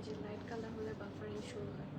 যে light colour হলে buffering শুরু হয়।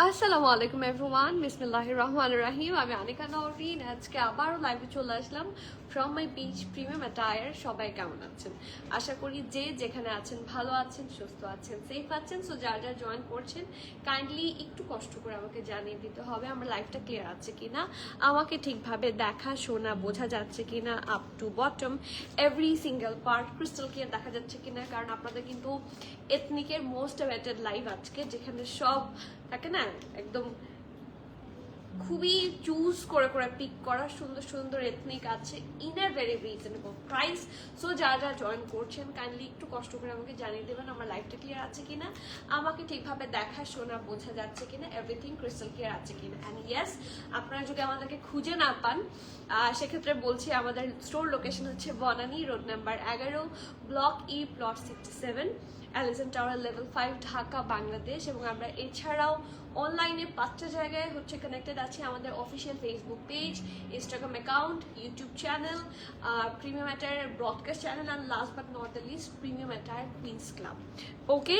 আসসালামু আলাইকুম এভরিওয়ান, বিসমিল্লাহির রহমানির রহিম। আমি আনিকা নওরিন। আজকে আবারও লাইভে চলে আসলাম from my beach premium attire. সবাই কেমন আছেন? আশা করি যে যেখানে আছেন ভালো আছেন, সুস্থ আছেন, সেফ আছেন। সো যারা যারা জয়েন করছেন কাইন্ডলি একটু কষ্ট করে আমাকে জানিয়ে দিতে হবে আমার লাইভটা ক্লিয়ার আছে কিনা, আমাকে ঠিকভাবে দেখা শোনা বোঝা যাচ্ছে কিনা, up to bottom every single part crystal clear দেখা যাচ্ছে কিনা। কারণ আপনাদের কিন্তু এথনিকের মোস্ট অ্যাওয়েটেড লাইভ আজকে, যেখানে সব থাকে না একদম খুবই চুজ করে করে পিক করা সুন্দর সুন্দর এথনিক আছে in a very reasonable price. So যারা যারা জয়েন করছেন কাইন্ডলি একটু কষ্ট করে আমাকে জানিয়ে দেবেন আমার লাইভটা ক্লিয়ার আছে কিনা, আমাকে ঠিকভাবে দেখা শোনা বোঝা যাচ্ছে কিনা, এভরিথিং ক্রিস্টাল ক্লিয়ার আছে কিনা। অ্যান্ড ইয়েস, আপনারা যদি আমাদেরকে খুঁজে না পান সেক্ষেত্রে বলছি আমাদের স্টোর লোকেশন হচ্ছে Banani road number 11, block E, plot 67, Allison tower, level 5, Dhaka, Bangladesh. এবং আমরা এছাড়াও অনলাইনে 5টা জায়গায় হচ্ছে কানেক্টেড আছি। আমাদের official Facebook page, Instagram account, YouTube channel, premium attire broadcast channel, and last but not the least premium attire queens club. Okay,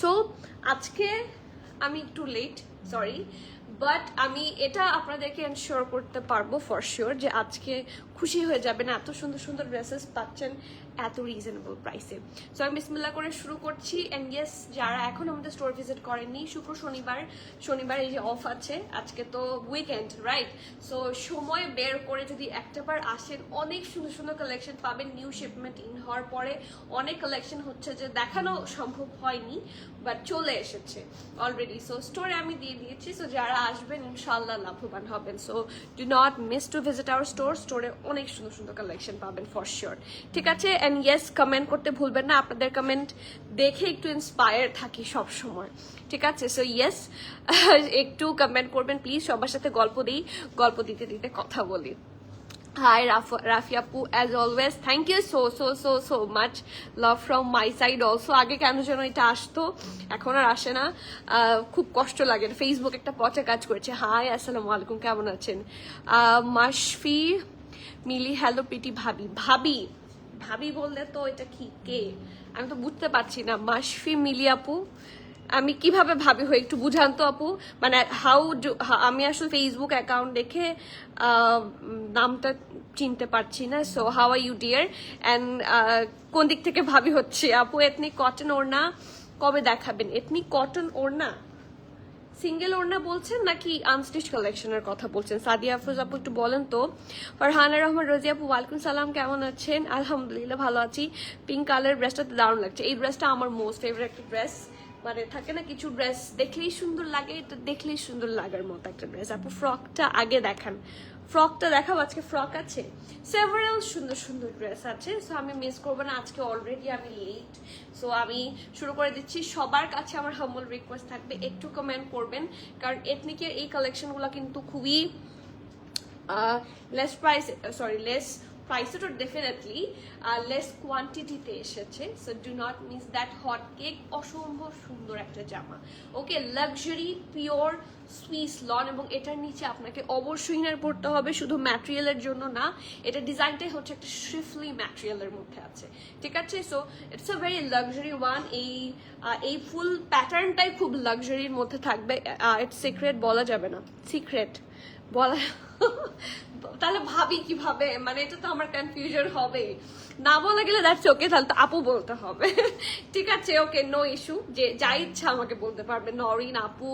so আজকে আমি একটু লেট, সরি, বাট আমি এটা আপনাদেরকে এনশিওর করতে পারবো ফর শিওর যে আজকে খুশি হয়ে যাবেন, এত সুন্দর সুন্দর ড্রেসেস পাচ্ছেন এত রিজনেবল প্রাইসে। সো আমি বিসমিল্লাহ করে শুরু করছি। অ্যান্ড ইয়েস, যারা এখন আমাদের স্টোর ভিজিট করেননি, শুক্র শনিবার এই যে অফ আছে, আজকে তো উইকেন্ড রাইট, সো সময় বের করে যদি একটাবার আসেন অনেক সুন্দর সুন্দর কালেকশন পাবেন। নিউ শিপমেন্ট ইন হওয়ার পরে অনেক কালেকশন হচ্ছে যে দেখানো সম্ভব হয়নি বাট চলে এসেছে অলরেডি। সো স্টোরে আমি দিয়ে দিয়েছি, সো যারা আসবেন ইনশাল্লাহ লাভবান হবেন। So do not miss to visit our store. স্টোরে অনেক সুন্দর সুন্দর কালেকশন পাবেন ফর শিওর, ঠিক আছে? অ্যান্ড ইয়েস, কমেন্ট করতে ভুলবেন না, আপনাদের কমেন্ট দেখে একটু ইন্সপায়ার থাকি সব সময়, ঠিক আছে? সো ইয়েস, একটু কমেন্ট করবেন প্লিজ। সবার সাথে গল্প দিতে দিতে কথা বলি। Hi Rafi Appu, as always thank you so much, love from my side also. আগে কেন যেন এটা আসতো, এখন আর আসে না, খুব কষ্ট লাগে। ফেসবুক একটা পচা কাজ করেছে। হাই, আসসালামু আলাইকুম, কেমন আছেন? মাশফি মিলি, হ্যালো পিটি ভাবি বললে তো এটা কি কে আমি তো বুঝতে পারছি না। মাশফি মিলি আপু, আমি কিভাবে ভাবি হই একটু বুঝান তো আপু, মানে আমি আসলে ফেসবুক অ্যাকাউন্ট দেখে নামটা চিনতে পারছি না। So how are you dear, and কোন দিক থেকে ভাবি হচ্ছে আপু? এথনিক কটন ওড়না কবে দেখাবেন? এথনিক কটন ওড়না সিঙ্গেল ওড়না বলছেন নাকি আনস্টিচ কালেকশনের কথা বলছেন? সাদিয়া আফরোজ আপু একটু বলেন তো। ফারহানা রহমান রোজি আপু, ওয়ালাইকুম সালাম, কেমন আছেন? আলহামদুলিল্লাহ ভালো আছি। পিঙ্ক কালার ড্রেসটা দারুণ লাগছে। এই ড্রেসটা আমার মোস্ট ফেভারিট একটা ড্রেস, মানে থাকে না কিছু ড্রেস দেখলেই সুন্দর লাগে, এটা দেখলেই সুন্দর লাগার মতো একটা ড্রেস। আপু ফ্রকটা আগে দেখান, ফ্রকটা দেখাবো। আজকে ফ্রক আছে, সেভারাল সুন্দর সুন্দর ড্রেস আছে। সো আমি মিস করবো না, আজকে অলরেডি আমি লেট। সো আমি শুরু করে দিচ্ছি। সবার কাছে আমার হাম্বল রিকোয়েস্ট থাকবে একটু কমেন্ট করবেন, কারণ এথনিকের এই কালেকশনগুলো কিন্তু খুবই লেস প্রাইস, সরি লেস প্রাইসে তো ডেফিনেটলি লেস কোয়ান্টিটিতে এসেছে। So do not miss that. Hot cake অসম্ভব সুন্দর একটা জামা, ওকে, লাক্সারি পিওর সুইস লন, এবং এটার নিচে আপনাকে অবশ্যই ইনার পড়তে হবে, শুধু ম্যাটেরিয়ালের জন্য না, এটা ডিজাইনটাই হচ্ছে একটা শিফলি ম্যাটেরিয়ালের মধ্যে আছে, ঠিক আছে। So it's a very luxury one. এই ফুল প্যাটার্নটাই খুব লাক্সারির মধ্যে থাকবে। ইটস সিক্রেট বলা যাবে না, সিক্রেট বলা তাহলে ভাবি কিভাবে, মানে এটা তো আমার কনফিউশন হবে, না বলা গেলে দ্যাটস ওকে, তাহলে তো আপু বলতে হবে, ঠিক আছে, ওকে, নো ইস্যু। যে যা ইচ্ছা আমাকে বলতে পারবে, নরিন, আপু,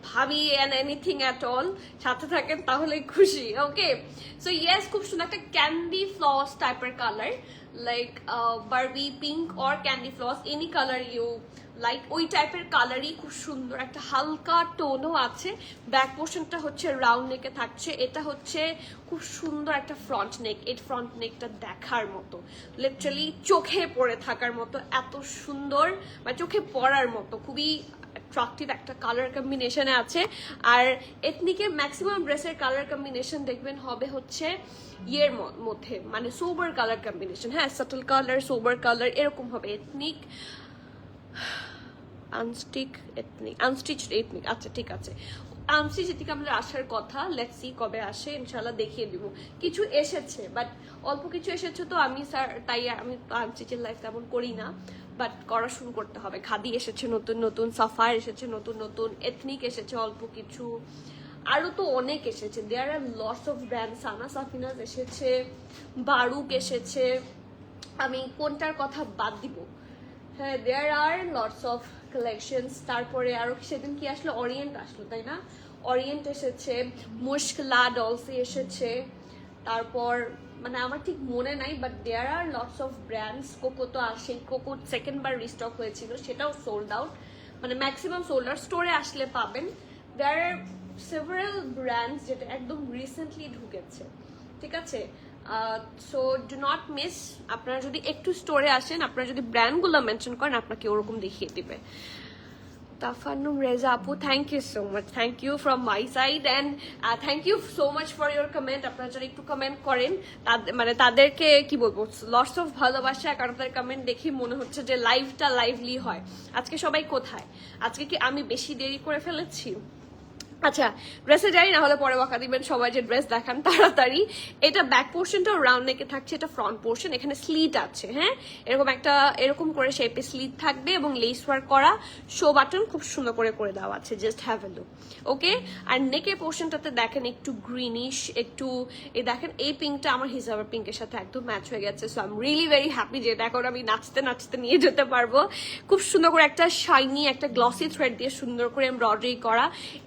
ভাবি, অ্যান্ড এনিথিং অ্যাট অল, সাথে থাকেন তাহলেই খুশি, ওকে। সো ইয়েস, খুব সুন্দর একটা ক্যান্ডি ফ্লস টাইপের colour, like Barbie pink or candy floss, any colour you like, ওই টাইপের কালারই খুব সুন্দর একটা হালকা টোনও আছে। ব্যাক পোর্শনটা হচ্ছে রাউন্ড নেকে থাকছে, এটা হচ্ছে খুব সুন্দর একটা ফ্রন্ট নেক। এই ফ্রন্ট নেকটা দেখার মতো, লিটারালি চোখে পড়ে থাকার মতো, এত সুন্দর, বা চোখে পড়ার মতো, খুবই অ্যাট্রাকটিভ একটা কালার কম্বিনেশনে আছে। আর এথনিকের ম্যাক্সিমাম ড্রেসের কালার কম্বিনেশন দেখবেন হবে হচ্ছে ইয়ের মধ্যে, মানে সোবার কালার কম্বিনেশন, হ্যাঁ, সাটল কালার, সোবার কালার, এরকম হবে। এথনিক আনস্টিচ এথনিক, আচ্ছা ঠিক আছে। আনস্টিচ এথনিক আমাদের আসার কথা, লেটস সি কবে আসে, ইনশাল্লাহ দেখিয়ে দিব। কিছু এসেছে, বাট অল্প কিছু এসেছে, তো আমি স্যার তাই আমি আনস্টিচের লাইফ তেমন করি না, বাট করা শুরু করতে হবে। খাদি এসেছে নতুন নতুন, সাফায়ার এসেছে নতুন নতুন, এথনিক এসেছে অল্প কিছু, আরো তো অনেক এসেছে। দেয়ার আর লটস অফ ব্র্যান্ড, সানা সাফিনাজ এসেছে, বারুক এসেছে, আমি কোনটার কথা বাদ দিব, হ্যাঁ, দেয়ার আর লটস অফ কালেকশনস। তারপরে আরো সেদিন কি আসলো, অরিয়েন্ট আসলো, তাই না, অরিয়েন্ট এসেছে, মুশকলা ডলসি এসেছে, তারপর মানে আমার ঠিক মনে নাই, but there are lots of brands. Coco তো আসেই, কোকো সেকেন্ড বার রিস্টক হয়েছিল, সেটাও সোল্ড আউট, মানে ম্যাক্সিমাম সোল্ড আউট, স্টোরে আসলে পাবেন। দেয়ার আর সেভারাল ব্র্যান্ডস যেটা একদম রিসেন্টলি ঢুকেছে, ঠিক আছে। So do not miss. আপনারা যদি একটু স্টোরে আসেন, আপনারা যদি ব্র্যান্ডগুলো মেনশন করেন, আপনাকে ওরকম দেখিয়ে দিবে। তাফান্নুম রেজা আপু, thank you so much, thank you from my side, and thank you so much for your comment. আপনারা যারা একটু কমেন্ট করেন, মানে তাদেরকে কি বলবো, লটস অফ ভালোবাসা, কারণ তাদের কমেন্ট দেখি মনে হচ্ছে যে লাইভটা লাইভলি হয়। আজকে সবাই কোথায়? আজকে কি আমি বেশি দেরি করে ফেলেছি? আচ্ছা, ড্রেসে যাই, না হলে পরে বকা দিবেন সবাই যে ড্রেস দেখান তাড়াতাড়ি। এটা ব্যাক পোর্শনটাও রাউন্ড নেকে থাকছে, এটা ফ্রন্ট পোর্শন, এখানে স্লিট আছে, হ্যাঁ, এরকম একটা এরকম করে শেপে স্লিট থাকবে, এবং লেস ওয়ার্ক করা, শো বাটন খুব সুন্দর করে দেওয়া আছে, জাস্ট হ্যাভ এ লুক, ওকে। আর নেকের পোর্শনটাতে দেখেন একটু গ্রিনিশ, একটু দেখেন এই পিঙ্কটা আমার হিজাবের পিঙ্কের সাথে একদম ম্যাচ হয়ে গেছে। So I am really very happy যে এটা এখন আমি নাচতে নাচতে নিয়ে যেতে পারবো। খুব সুন্দর করে একটা শাইনি, একটা গ্লসি থ্রেড দিয়ে সুন্দর করে এমব্রয়ডারি করা,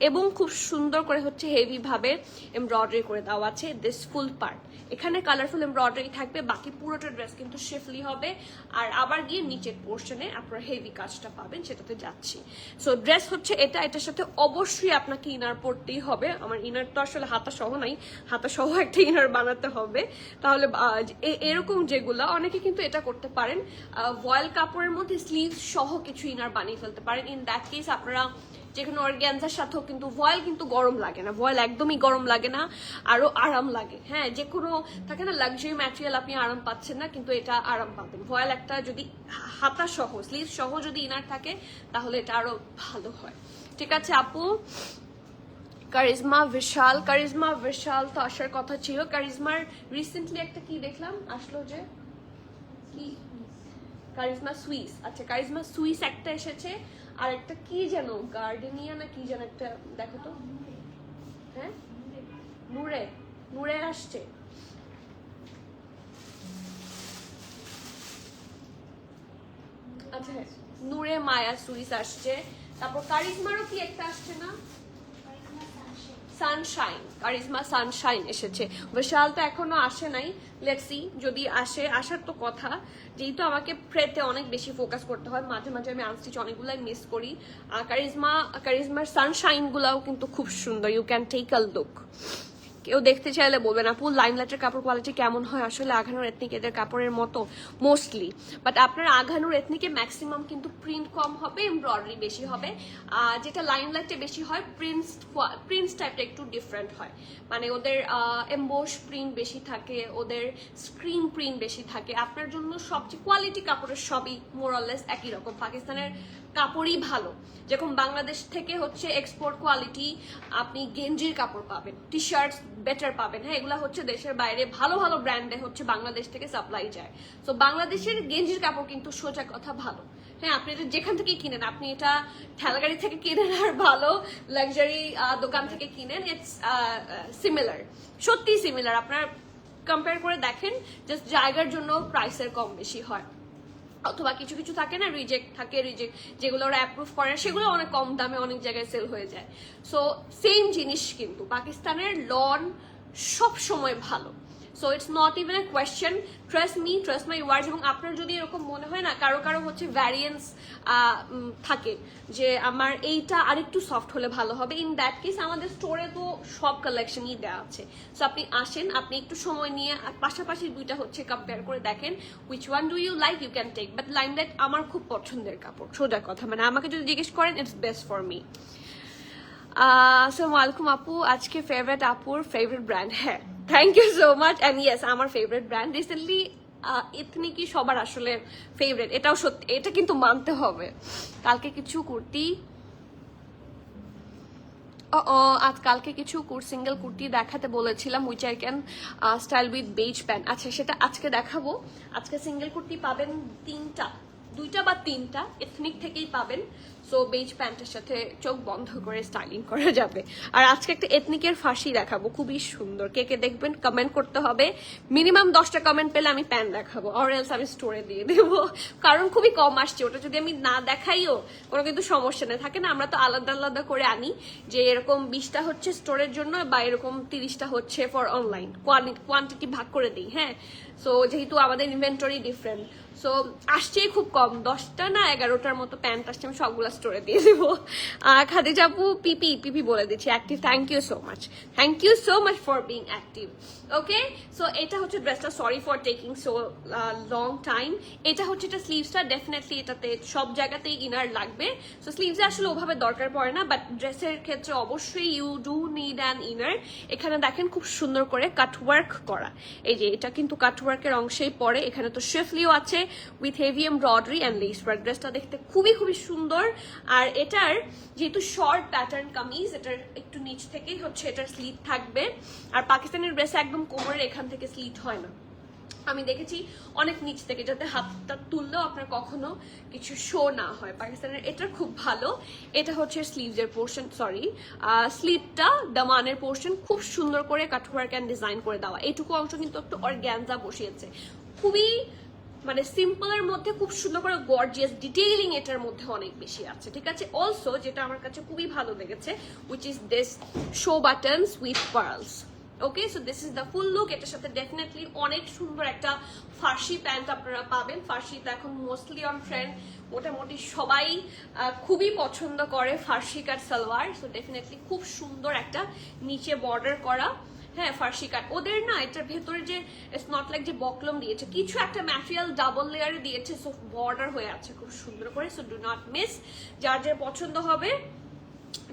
এবং খুব সুন্দর করে হচ্ছে হেভি ভাবে এমব্রয়ডারি করে দেওয়া আছে। দিস ফুল পার্ট এখানে কালারফুল এমব্রয়ডারি থাকবে, বাকি পুরোটা ড্রেস কিন্তু শিফলি হবে। আর আবার গিয়ে নিচের পোর্শনে আপনারা হেভি কাজটা পাবেন, সেটাতে যাচ্ছি। সো ড্রেস হচ্ছে এটা, এটার সাথে অবশ্যই আপনাকে ইনার পরতেই হবে। আমার ইনার তো আসলে হাতা সহ নাই, হাতা সহ একটা ইনার বানাতে হবে, তাহলে এরকম যেগুলো অনেকে কিন্তু এটা করতে পারেন, ভয়েল কাপড়ের মধ্যে স্লিভ সহ কিছু ইনার বানিয়ে ফেলতে পারেন। ইন দ্যাট কেস আপনারা যেখানে অর্গ্যানজার সাথেও কিন্তু ভয়েল কিন্তু গরম লাগে না, ভয়েল একদমই গরম লাগে না, আরো আরাম লাগে। হ্যাঁ, যে কোনো থাকে না লাক্সারি ম্যাটেরিয়াল আপনি আরাম পাচ্ছেন না, কিন্তু এটা আরাম পাবেন। ভয়েল একটা যদি হাতা সহ স্লিভ সহ যদি ইনার থাকে, তাহলে এটা আরো ভালো হয়, ঠিক আছে আপু। কারিজমা বিশাল, কারিজমা বিশাল তো আসার কথা ছিল। কারিজমার রিসেন্টলি একটা কি দেখলাম আসলো, যে কি কারিজমা সুইস, আচ্ছা কারিজমা সুইস একটা এসেছে, আর একটা কি যেন গার্ডেনিয়া না কি যেন একটা, দেখো তো, হ্যাঁ নূরে, নূরে আসছে, আচ্ছা হ্যাঁ নূরে মায়া সুইস আসছে। তারপর কারিজমারও কি একটা আসছে না, সানশাইন, কারিজমা সানশাইন এসেছে। বিশাল তো এখনো আসে নাই, লেটস সি যদি আসে, আসার তো কথা। যেহেতু আমাকে প্রেতে অনেক বেশি ফোকাস করতে হয়, মাঝে মাঝে আমি আনস্টিচ অনেকগুলাই মিস করি। কারিজমার সানশাইন গুলাও কিন্তু খুব সুন্দর, you can take a look. কেউ দেখতে চাইলে বলবেন আপু লাইমলাইটের কাপড় কোয়ালিটি কেমন হয়? আসলে আঘানুর এথনিক এদের কাপড়ের মতো মোস্টলি, বাট আপনার আঘানুর এথনিকে ম্যাক্সিমাম কিন্তু প্রিন্ট কম হবে, এমব্রয়ডারি বেশি হবে। যেটা লাইমলাইটে বেশি হয় প্রিন্টস টাইপটা একটু ডিফারেন্ট হয়, মানে ওদের এমবোস প্রিন্ট বেশি থাকে, ওদের স্ক্রিন প্রিন্ট বেশি থাকে। আপনার জন্য সবচেয়ে কোয়ালিটি কাপড়ের সবই মোরলেস একই রকম। পাকিস্তানের কাপড়ই ভালো, যেরকম বাংলাদেশ থেকে হচ্ছে এক্সপোর্ট কোয়ালিটি আপনি গেঞ্জির কাপড় পাবেন, টি শার্টস বেটার পাবেন। হ্যাঁ, এগুলা হচ্ছে দেশের বাইরে ভালো ভালো ব্র্যান্ডে হচ্ছে বাংলাদেশ থেকে সাপ্লাই যায়। তো বাংলাদেশের গেঞ্জির কাপড় কিন্তু সোজা কথা ভালো। হ্যাঁ, আপনি এটা যেখান থেকে কিনেন, আপনি এটা ঠেলাগাড়ি থেকে কিনেন আর ভালো লাক্সারি দোকান থেকে কিনেন, ইটস সিমিলার, সত্যি সিমিলার। আপনার কম্পেয়ার করে দেখেন, জাস্ট জায়গার জন্য প্রাইসের কম বেশি হয়। অথবা কিছু কিছু থাকে না রিজেক্ট যেগুলো ওরা অ্যাপ্রুভ করে, সেগুলো অনেক কম দামে অনেক জায়গায় সেল হয়ে যায়। সো সেম জিনিস কিন্তু পাকিস্তানের লন সব সময় ভালো। So it's not even a question, trust me, trust my words. এবং আপনার যদি এরকম মনে হয় না, কারো কারো হচ্ছে ভ্যারিয়েন্স থাকে যে আমার এইটা আরেকটু সফট হলে ভালো হবে, ইন দ্যাট কেস আমাদের স্টোরে তো সব কালেকশনই দেওয়া আছে। সো আপনি আসেন, আপনি একটু সময় নিয়ে পাশাপাশি দুইটা হচ্ছে কম্পেয়ার করে দেখেন, which one do you like, you can take. But Limelight আমার খুব পছন্দের কাপড়, সোজা কথা, মানে আমাকে যদি জিজ্ঞেস করেন ইটস বেস্ট ফর মি। আসসালামু আলাইকুম আপু, আজকে ফেভারিট আপুর ফেভারিট ব্র্যান্ড। হ্যাঁ, thank you so much. And yes, আমার ফেভারিট ব্র্যান্ড রিসেন্টলি এথনিকই সবার আসলে ফেভারিট, এটাও সত্যি, এটা কিন্তু মানতে হবে। কালকে কিছু কুর্তি কালকে কিছু সিঙ্গেল কুর্তি দেখাতে বলেছিলাম, which I can style with beige pant. আচ্ছা, সেটা আজকে দেখাবো। আজকে সিঙ্গেল কুর্তি পাবেন দুইটা বা তিনটা এথনিক থেকেই পাবেন। সো বেজ প্যান্টের সাথে চোখ বন্ধ করে স্টাইলিং করা যাবে। আর আজকে একটা এথনিকের ফাঁসি দেখাবো, খুবই সুন্দর। কে কে দেখবেন কমেন্ট করতে হবে, মিনিমাম 10টা কমেন্ট পেলে আমি প্যান্ট দেখাবো, অর এলস আমি স্টোরে দিয়ে দেবো, কারণ খুবই কম আসছে। ওটা যদি আমি না দেখাইও কোনো কিন্তু সমস্যা নেই, থাকে না আমরা তো আলাদা আলাদা করে আনি, যে এরকম 20টা হচ্ছে স্টোরের জন্য বা এরকম 30টা হচ্ছে ফর অনলাইন, কোয়ান্টিটি ভাগ করে দিই। হ্যাঁ, সো যেহেতু আমাদের ইনভেন্টরি ডিফারেন্ট, সো আসছেই খুব কম, 10টা না 11টার মতো প্যান্ট আসছে, আমি সবগুলো স্টোরে দিয়ে দেবো। খাদিজা আপু পিপি বলে দিচ্ছি active, thank you so much for being active. Okay, so এটা হচ্ছে ড্রেসটা, sorry for taking so long time. এটা হচ্ছে এটা স্লিভসটা, ডেফিনেটলি এটাতে সব জায়গাতেই ইনার লাগবে। সো স্লিভসে আসলে ওভাবে দরকার পড়ে না, বাট ড্রেসের ক্ষেত্রে অবশ্যই you do need an inner. এখানে দেখেন খুব সুন্দর করে কাটওয়ার্ক করা, এই যে এটা কিন্তু কাটওয়ার্কের অংশেই পড়ে। এখানে তো শেফলিও আছে with heavy embroidery and less work. ড্রেসটা দেখতে খুবই সুন্দর। আর এটার যেহেতু শর্ট প্যাটার্ন কামিজ, এটার একটু নিচ থেকেই হচ্ছে এটার স্লিট থাকবে। আর পাকিস্তানের ড্রেসে একদম কোমরের এখান থেকে স্লিট হয় না, আমি দেখেছি অনেক নিচ থেকে, যাতে হাতটা তুললেও আপনার কখনো কিছু শো না হয়। পাকিস্তানের এটা খুব ভালো। এটা হচ্ছে স্লিভসের পোর্শন, সরি স্লিভটা দামানের পোর্শন, খুব সুন্দর করে কাটওয়ার্ক অ্যান্ড ডিজাইন করে দেওয়া। এইটুকু অংশ কিন্তু একটু অর্গ্যানজা বসিয়েছে, খুবই মানে সিম্পলের মধ্যে খুব সুন্দর করে গর্জিয়াস ডিটেইলিং এটার মধ্যে অনেক বেশি আছে। ঠিক আছে, অলসো যেটা আমার কাছে খুবই ভালো লেগেছে, which is this show buttons with pearls. Okay, so this is the full look. এটার সাথে ডেফিনেটলি অনেক সুন্দর একটা ফার্সি প্যান্ট আপনারা পাবেন। ফার্সিটা এখন মোস্টলি অন ট্রেন্ড, মোটামুটি সবাই খুবই পছন্দ করে ফার্সি কাট সালোয়ার। সো ডেফিনেটলি খুব সুন্দর একটা নিচে বর্ডার করা, হ্যাঁ ফার্সি কাট। ওদের না এটার ভেতরে যে ইটস নট লাইক যে বকলম দিয়েছে, কিছু একটা ম্যাটেরিয়াল ডাবল লেয়ারে দিয়েছে, সো বর্ডার হয়ে আছে খুব সুন্দর করে। সো ডু নট মিস, যার যার পছন্দ হবে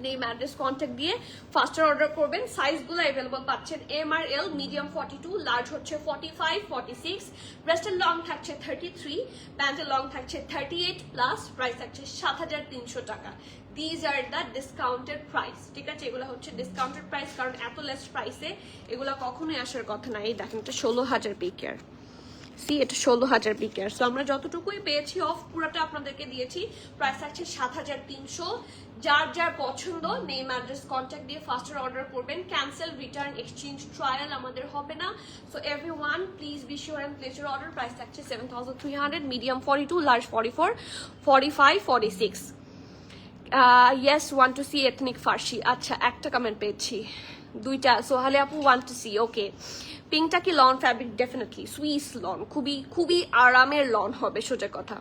নেম অ্যাড্রেস কন্ট্যাক্ট দিয়ে ফাস্টার অর্ডার করবেন। সাইজগুলো অ্যাভেলেবল পাচ্ছেন এম আর এল, মিডিয়াম 42, লার্জ হচ্ছে 45, 46, ব্রেস্টের লং থাকছে 33, প্যান্টের লং থাকছে 38 প্লাস, প্রাইস থাকছে 7,300 টাকা। These are the discounted price. ঠিক আছে, এগুলো হচ্ছে ডিসকাউন্টেড প্রাইস, কারণ এত লেস প্রাইসে এগুলো কখনোই আসার কথা না। এই দেখেন এটা 16,000 পিকের, এটা 16,000 পিকের। সো আমরা যতটুকুই পেয়েছি অফ পুরোটা আপনাদেরকে দিয়েছি। প্রাইস থাকছে 7,300। যার যার পছন্দ নেম অ্যাড্রেস কন্ট্যাক্ট দিয়ে ফাস্টার অর্ডার করবেন। ক্যান্সেল, রিটার্ন, এক্সচেঞ্জ, ট্রায়াল আমাদের হবে না। So everyone please be sure and place your order. Price থাকছে 7,300, medium 42, large 44, 45, 46। Yes want to see ethnic farshi. আচ্ছা একটা কমেন্ট পেয়েছি, দুইটা। সোহালে আপু ওয়ান্ট টু সি, ওকে। পিঙ্কটা কি lawn fabric? Definitely Swiss lawn, খুবই খুবই আরামের লন হবে, সোজা কথা।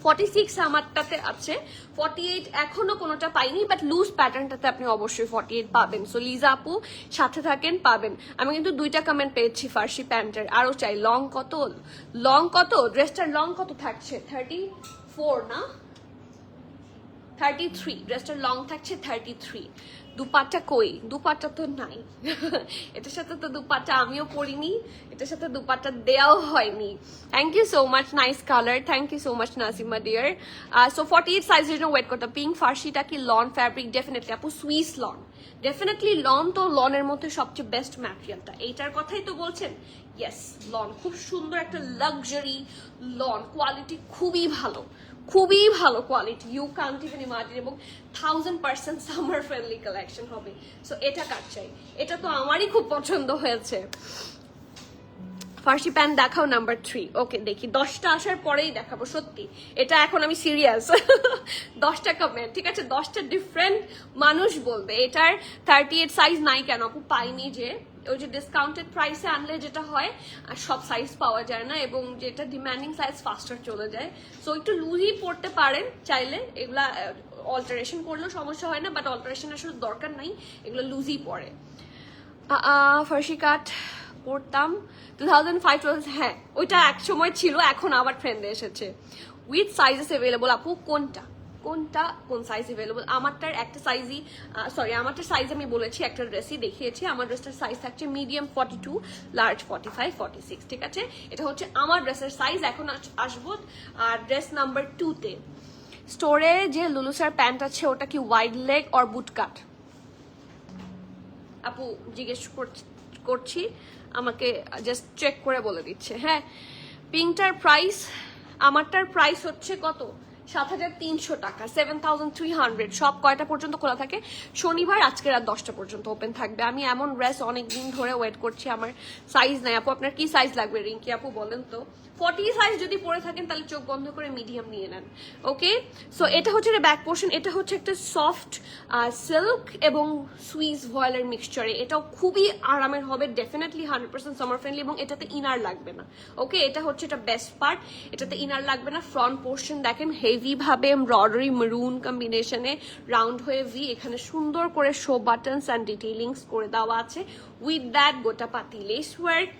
46 আমারটাতে আছে, 48 এখনো কোনোটা পাইনি, বাট লুজ প্যাটার্নটাতে আপনি অবশ্যই 48 পাবেন। সো লিজা আপু সাথে থাকেন, পাবেন। আমি কিন্তু দুইটা কমেন্ট পেয়েছি ফার্সি প্যান্টের, আরো চাই। লং কত? লং কত? ড্রেসটার লং কত থাকছে? 34 না 33। ড্রেসটার লং থাকছে 33। দুপাট্টা কই? দুপাট্টা তো নাই। এটার সাথে তো দুপাট্টা আমিও পরিনি, এটার সাথে দুপাট্টা দেওয়াও হয়নি। Thank you so much, nice colour. Thank you so much Nasima dear. So 48 সাইজের জন্য ওয়েট করতে। পিঙ্ক ফার্সিটা কি লন ফ্যাব্রিক? ডেফিনেটলি আপু, সুইস লন। ডেফিনেটলি লন তো লনের মধ্যে সবচেয়ে বেস্ট ম্যাটেরিয়ালটা, এইটার কথাই তো বলছেন। ইয়েস লন, খুব সুন্দর একটা লাক্সারি লন, কোয়ালিটি খুবই ভালো, খুবই ভালো quality, you can't even imagine, এবং 1000% সামার ফ্রেন্ডলি কালেকশন হবে। সো এটা কার চাই? এটা তো আমারই খুব পছন্দ হয়েছে। ফার্সি প্যান্ট দেখাও নাম্বার 3। ওকে দেখি, 10টা আসার পরেই দেখাবো, সত্যি এটা এখন আমি সিরিয়াস। 10টা কমেন্ট, ঠিক আছে, 10টা ডিফারেন্ট মানুষ বলবে এটার 38 সাইজ নাই কেন আপু? পাইনি, যে ওই যে ডিসকাউন্টেড প্রাইসে আনলে যেটা হয় সব সাইজ পাওয়া যায় না, এবং যেটা ডিমান্ডিং সাইজ ফাস্টার চলে যায়। সো একটু লুজই পড়তে পারেন চাইলে, এগুলা অল্টারেশন করলেও সমস্যা হয় না, বাট অল্টারেশন আসলে দরকার নাই, এগুলো লুজই পড়ে। ফার্সি কাট পড়তাম 2005-12, হ্যাঁ ওইটা এক সময় ছিল, এখন আবার ট্রেন্ডে এসেছে। উইথ সাইজেস অ্যাভেলেবল আপু? কোনটা কোনটা কোন সাইজ অ্যাভেলেবল? আমারটার একটা সাইজই, সরি আমারটার সাইজ আমি বলেছি, একটা ড্রেসই দেখিয়েছি। আমার ড্রেসটার সাইজ থাকছে মিডিয়াম 42, লার্জ 45, 46, ঠিক আছে। এটা হচ্ছে আমার ড্রেসের সাইজ। এখন আসবো ড্রেস নাম্বার 2-তে। স্টোরে যে লুলুসার প্যান্ট আছে ওটা কি ওয়াইড লেগ অর বুট কাট? আপু জিজ্ঞেস করছি, আমাকে জাস্ট চেক করে বলে দিচ্ছে। হ্যাঁ, পিঙ্কটার প্রাইস, আমারটার প্রাইস হচ্ছে কত? 7300 টাকা, 7300। সব কয়টা পর্যন্ত খোলা থাকে? শনিবার আজকে রাত 10টা পর্যন্ত ওপেন থাকবে। আমি এমন ড্রেস অনেকদিন ধরে ওয়েট করছি, আমার সাইজ নাই। আপু আপনার কি সাইজ লাগবে? রিঙ্কি আপু বলেন তো। 40 সাইজ যদি পরে থাকেন তাহলে চোখ বন্ধ করে মিডিয়াম নিয়ে নেন, ওকে। সো এটা হচ্ছে ব্যাক পোর্শন, এটা হচ্ছে একটা সফট সিল্ক এবং সুইস ভয়েলের মিক্সচারে, এটাও খুবই আরামের হবে, ডেফিনেটলি 100% সামার ফ্রেন্ডলি, এবং এটাতে ইনার লাগবে না, ওকে। এটা হচ্ছে এটা বেস্ট পার্ট, এটাতে ইনার লাগবে না। ফ্রন্ট পোর্শন দেখেন হেভি ভাবে এমব্রয়ডারি মেরুন কম্বিনেশনে রাউন্ড হয়ে ভি, এখানে সুন্দর করে শো বাটনস অ্যান্ড ডিটেইলিংস করে দেওয়া আছে। With that gotapatti lace work.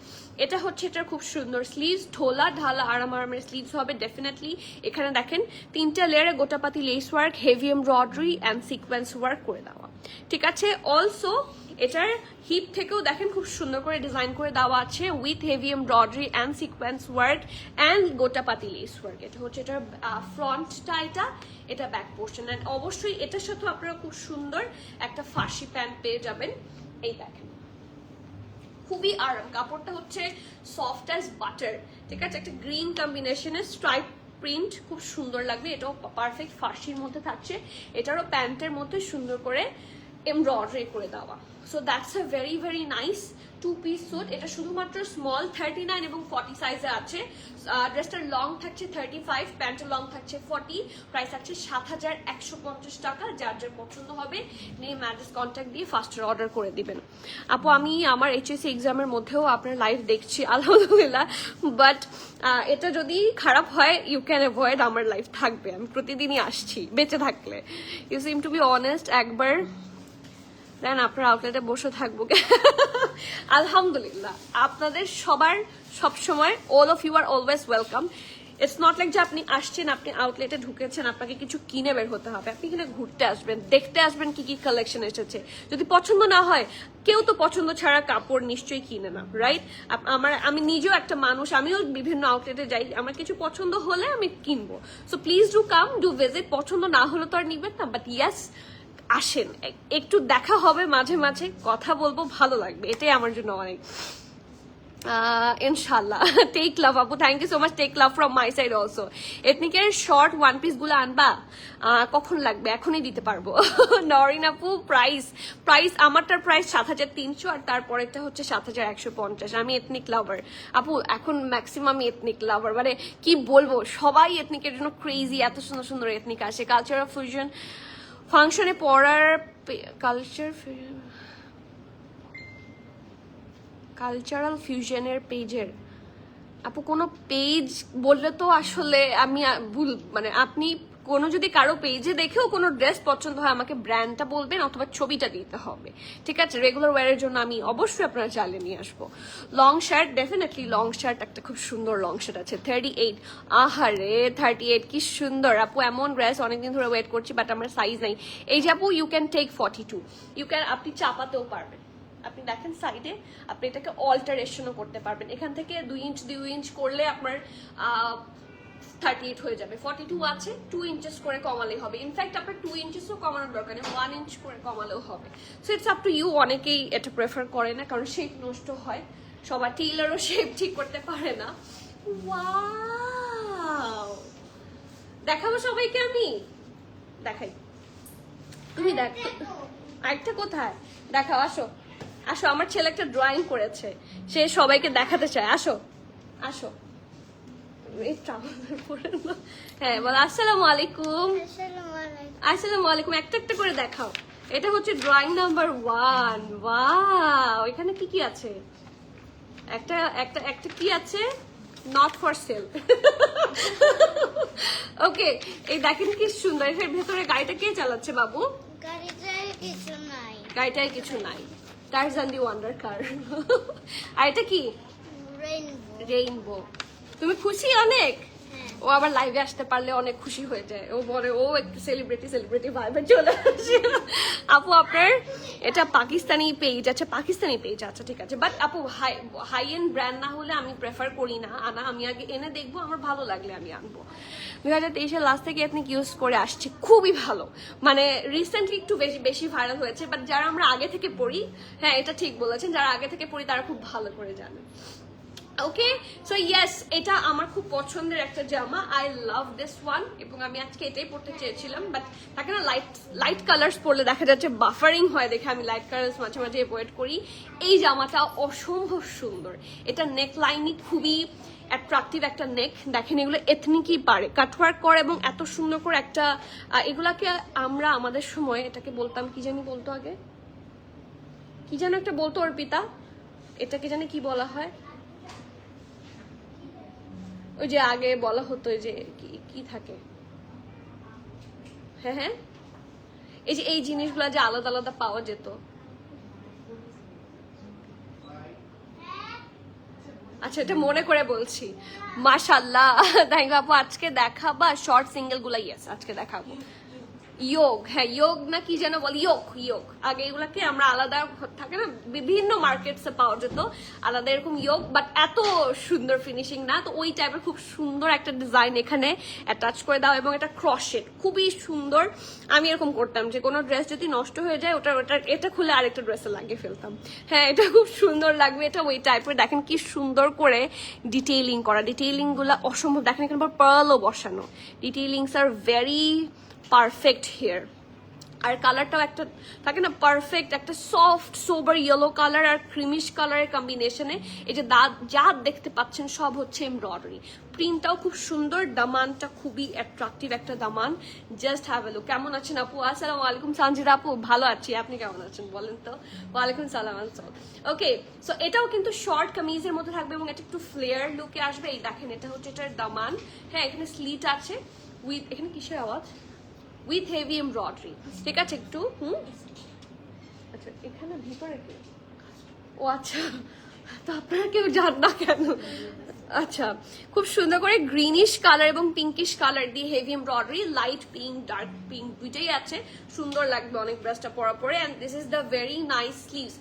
এটা হচ্ছে এটার খুব সুন্দর স্লিভস, ঢোলা ঢালা আরামের স্লিভস হবে ডেফিনেটলি। এখানে দেখেন 3টা লেয়ারে gotapatti lace work, heavy embroidery and sequence work করে দেওয়া, ঠিক আছে। অলসো এটার হিপ থেকেও দেখেন খুব সুন্দর করে ডিজাইন করে দেওয়া আছে, with heavy embroidery and sequence work and gotapatti lace work. এটা হচ্ছে এটার ফ্রন্টটা, এটা ব্যাক পোর্শন। অ্যান্ড অবশ্যই এটার সাথে আপনারা খুব সুন্দর একটা ফার্সি প্যান্ট পেয়ে যাবেন। এই দেখেন খুবই আরাম, কাপড়টা হচ্ছে সফট অ্যাজ বাটার, ঠিক আছে। একটা গ্রিন কম্বিনেশনের স্ট্রাইপ প্রিন্ট, খুব সুন্দর লাগবে। এটাও পারফেক্ট ফার্সির মধ্যে থাকছে, এটারও প্যান্টের মধ্যে সুন্দর করে এমব্রয়ডারি করে দেওয়া। So that's a very very nice 2-piece suit. এটা শুধুমাত্র স্মল 39 এবং 40 সাইজে আছে। ড্রেসটার লং থাকছে 35, প্যান্টের লং থাকছে 40, প্রাইস থাকছে 7150 টাকা। যার যার পছন্দ হবে নেম অ্যাড্রেস কন্ট্যাক্ট দিয়ে ফাস্টার অর্ডার করে দিবেন। আপু আমি আমার এইচএসসি এক্সামের মধ্যেও আপনার লাইভ দেখছি আলহামদুলিল্লাহ, বাট এটা যদি খারাপ হয় ইউ ক্যান অ্যাভয়েড, আমার লাইফ থাকবে, আমি প্রতিদিনই আসছি বেঁচে থাকলে। You seem to be honest, একবার দেন আপনার আউটলেটে বসে থাকবো। আলহামদুলিল্লাহ আপনাদের সবার সবসময়, all of you are always welcome. It's not like যে আপনি আসছেন, আপনি আউটলেটে ঢুকেছেন, আপনাকে কিছু কিনে বের হতে হবে। আপনি এখানে ঘুরতে আসবেন, দেখতে আসবেন কি কি কালেকশন এসেছে। যদি পছন্দ না হয়, কেউ তো পছন্দ ছাড়া কাপড় নিশ্চয়ই কিনে না, রাইট? আমি নিজেও একটা মানুষ, আমিও বিভিন্ন আউটলেটে যাই, আমার কিছু পছন্দ হলে আমি কিনবো। So please do come, do visit. পছন্দ না হলে তো আর নিবেন না, বাট ইয়াস আসেন, একটু দেখা হবে, মাঝে মাঝে কথা বলবো, ভালো লাগবে, এটাই আমার জন্য অনেক। ইনশাল্লাহ। টেক লাভ আপু, thank you so much, take love from my side also. এথনিকের শর্ট 1 পিস গুলো আনবা? কখন লাগবে? এখনই দিতে পারবো। নরিন আপু প্রাইস আমারটার প্রাইস 7300, আর তারপরেরটা হচ্ছে 7150। আমি এথনিক লাভার আপু, এখন ম্যাক্সিমাম এথনিক লাভার, মানে কি বলবো, সবাই এথনিকের জন্য ক্রেজি। এত সুন্দর সুন্দর এথনিক আসে, কালচারাল ফিউশন ফাংশনে পড়ার কালচারাল ফিউশনের পেজের আপু কোনো পেজ বললে তো আসলে আমি ভুল, মানে আপনি কোনো যদি কারো পেজে দেখেও কোনো ড্রেস পছন্দ হয় আমাকে ব্র্যান্ডটা বলবেন অথবা ছবিটা দিতে হবে, ঠিক আছে? রেগুলার ওয়ারের জন্য আমি অবশ্যই আপনারা চালিয়ে নিয়ে আসবো। Long shirt, definitely long shirt একটা খুব সুন্দর লং শার্ট আছে 38। আহারে 38 কি সুন্দর আপু, এমন ড্রেস অনেকদিন ধরে ওয়েট করছি বাট আমার সাইজ নাই। এই যে আপু you can take 42, you can, আপনি চাপাতেও পারবেন, আপনি দেখেন সাইডে আপনি এটাকে অল্টারেশনও করতে পারবেন, এখান থেকে 2 ইঞ্চ করলে আপনার 38 হয়ে যাবে। 42 আছে, 2 ইঞ্চেস করে কমালেই হবে। ইনফ্যাক্ট আপনার 2 ইঞ্চেসও কমানোর দরকার নেই, 1 ইঞ্চ করে কমালেও হবে। So it's up to you. অনেকেই এটা প্রেফার করে না কারণ শেপ নষ্ট হয়, সবার টেইলারও শেপ ঠিক করতে পারে না। ওয়াও, দেখাবো সবাইকে, আমি দেখাই, তুমি দেখ। আরেকটা কোথায় দেখাও, আসো আসো, আমার ছেলে একটা ড্রয়িং করেছে, সে সবাইকে দেখাতে চায়, আসো আসো। হ্যাঁ বলো আসসালামু আলাইকুম। আসসালামু আলাইকুম, একটা একটা করে দেখাও। এটা হচ্ছে ড্রয়িং নাম্বার 1। ওয়াও, এখানে কি কি আছে? একটা একটা একটা কি আছে? Not for sale. ওকে, এই দেখেন কি সুন্দর। এর ভেতরে গাড়িটা কে চালাচ্ছে বাবু? গাড়িটায় কিছু নাই, টারজান দি ওয়ান্ডার কার। আর এটা কি? রেইনবো। তুমি খুশি অনেক? ও আবার লাইভে আসতে পারলে অনেক খুশি হয়ে যায়, ও বলে ও একটু সেলিব্রিটি ভাইবে চলে আসে। আপু আপনার এটা পাকিস্তানি পেজ আছে? পাকিস্তানি পেজ আছে, ঠিক আছে, বাট আপু হাই এন্ড ব্র্যান্ড না হলে আমি প্রেফার করি না আনা। আমি আগে এনে দেখবো, আমার ভালো লাগলে আমি আনবো। 2023-এর লাস্ট থেকে এথনিক ইউজ করে আসছে, খুবই ভালো। মানে রিসেন্টলি একটু বেশি ভাইরাল হয়েছে, বাট যারা আমরা আগে থেকে পড়ি, হ্যাঁ এটা ঠিক বলেছেন, যারা আগে থেকে পড়ি তারা খুব ভালো করে জানে। ওকে, সো ইয়েস, এটা আমার খুব পছন্দের একটা জামা, আই লাভ দিস ওয়ান, এবং আমি আজকে এটাই পড়তে চেয়েছিলাম, বাট তাকে না লাইট কালার্স পরলে দেখা যাচ্ছে বাফারিং হয়, দেখে আমি লাইট কালার্স মাঝে মাঝে অ্যাভয়েড করি। এই জামাটা অসম্ভব সুন্দর, এটা নেক লাইনই খুবই অ্যাট্রাকটিভ একটা নেক। দেখেন এগুলো এথনিকই পারে কাটওয়ার্ক করে, এবং এত সুন্দর করে একটা, এগুলাকে আমরা আমাদের সময় এটাকে বলতাম কি জানি বলতো, আগে কি যেন একটা বলতো ওর পিতা, এটাকে জানি কি বলা হয়, ওই যে আগে বলা হতো যে কি থাকে, হ্যাঁ হ্যাঁ, এই যে এই জিনিসগুলো যে আলাদা আলাদা পাওয়া যেত। আচ্ছা, এটা মনে করে বলছি। মাশাআল্লাহ, থ্যাংক ইউ আপু। আজকে দেখাবা শর্ট সিঙ্গেল গুলা? ইয়েস, আজকে দেখাবো। ইয়োগ, হ্যাঁ ইয়োগ না কি যেন বল, ইয়োগ। আগে এগুলাকে আমরা আলাদা থাকে না, বিভিন্ন মার্কেটসে পাওয়া যেত আলাদা এরকম ইয়োগ, বাট এত সুন্দর ফিনিশিং না। তো ওই টাইপের খুব সুন্দর একটা ডিজাইন এখানে অ্যাটাচ করে দাও, এবং এটা ক্রসেট, খুবই সুন্দর। আমি এরকম করতাম যে কোনো ড্রেস যদি নষ্ট হয়ে যায় এটা খুলে আরেকটা ড্রেসে লাগিয়ে ফেলতাম। হ্যাঁ, এটা খুব সুন্দর লাগবে, এটা ওই টাইপের। দেখেন কি সুন্দর করে ডিটেইলিং করা, ডিটেইলিং গুলা অসম্ভব। দেখেন এখানে পার্লও বসানো, ডিটেইলিংস আর ভেরি পারফেক্ট হিয়ার। আর কালারটাও একটা থাকে না পারফেক্ট, একটা সফট সোবার ইয়েলো কালার আর ক্রিমিশ কালারের কম্বিনেশনে। এই যে যা দেখতে পাচ্ছেন সব হচ্ছে এমব্রয়ডারি, প্রিন্টটাও খুব সুন্দর, দামানটা খুবই অ্যাট্রাকটিভ একটা দামান। Just have a look. কেমন আছেন আপু? আসসালামু আলাইকুম সানজিদা আপু, ভালো আছি, আপনি কেমন আছেন বলেন তো? ওয়ালাইকুম সালাম। ওকে, সো এটাও কিন্তু শর্ট কামিজের মধ্যে থাকবে এবং এটা একটু ফ্লেয়ার লুকে আসবে। এই দেখেন এটা হচ্ছে এটার দামান, হ্যাঁ এখানে স্লিট আছে উইথ, এখানে কিসের আওয়াজ, উইথ হেভি এমব্রয়ডারি, ঠিক আছে একটু। আচ্ছা, এখানে ভিতরে কি? ও আচ্ছা, তো আপনারা কেউ জান না কেন? আচ্ছা, খুব সুন্দর করে গ্রিনিশ কালার এবং পিঙ্কিশ কালার দিয়ে heavy embroidery, light pink dark pink দুইটাই আছে, সুন্দর লাগবে অনেক ড্রেসটা পরা পরে। And this is the very nice sleeves.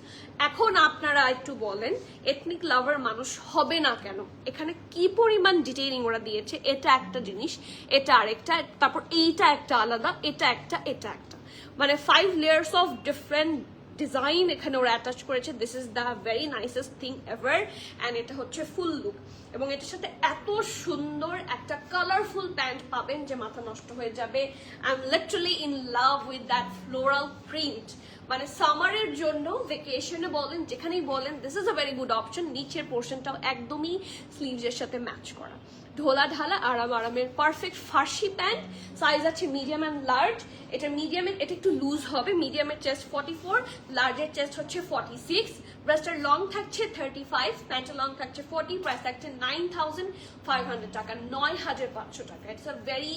এখন আপনারা একটু বলেন, এথনিক লাভার মানুষ হবে না কেন? এখানে কি পরিমাণ ডিটেইলিং ওরা দিয়েছে, এটা একটা জিনিস, এটা আরেকটা, তারপর এইটা একটা আলাদা, এটা একটা, এটা একটা, মানে 5 লেয়ার্স অফ ডিফারেন্ট ডিজাইন এখানে ওরা অ্যাটাচ করেছে। This is the very nicest thing ever. And এটা হচ্ছে ফুল লুক, এবং এটার সাথে এত সুন্দর একটা কালারফুল প্যান্ট পাবেন যে মাথা নষ্ট হয়ে যাবে। I am literally in love with that floral print. মানে সামারের জন্য ভেকেশনে বলেন যেখানেই বলেন this is a very good option. নিচের পোর্শনটাও একদমই স্লিভসের সাথে ম্যাচ করা, ঢোলা ঢালা আরামের পারফেক্ট ফার্সি প্যান্ট। সাইজ আছে মিডিয়াম অ্যান্ড লার্জ। এটা মিডিয়ামের, এটা একটু লুজ হবে। মিডিয়ামের চেস্ট 44, লার্জের চেস্ট হচ্ছে 46, ব্রেস্টের লং থাকছে 35, প্যান্টের লং থাকছে 40, প্রাইস থাকছে 9,500 টাকা, 9,500 টাকা। It's a very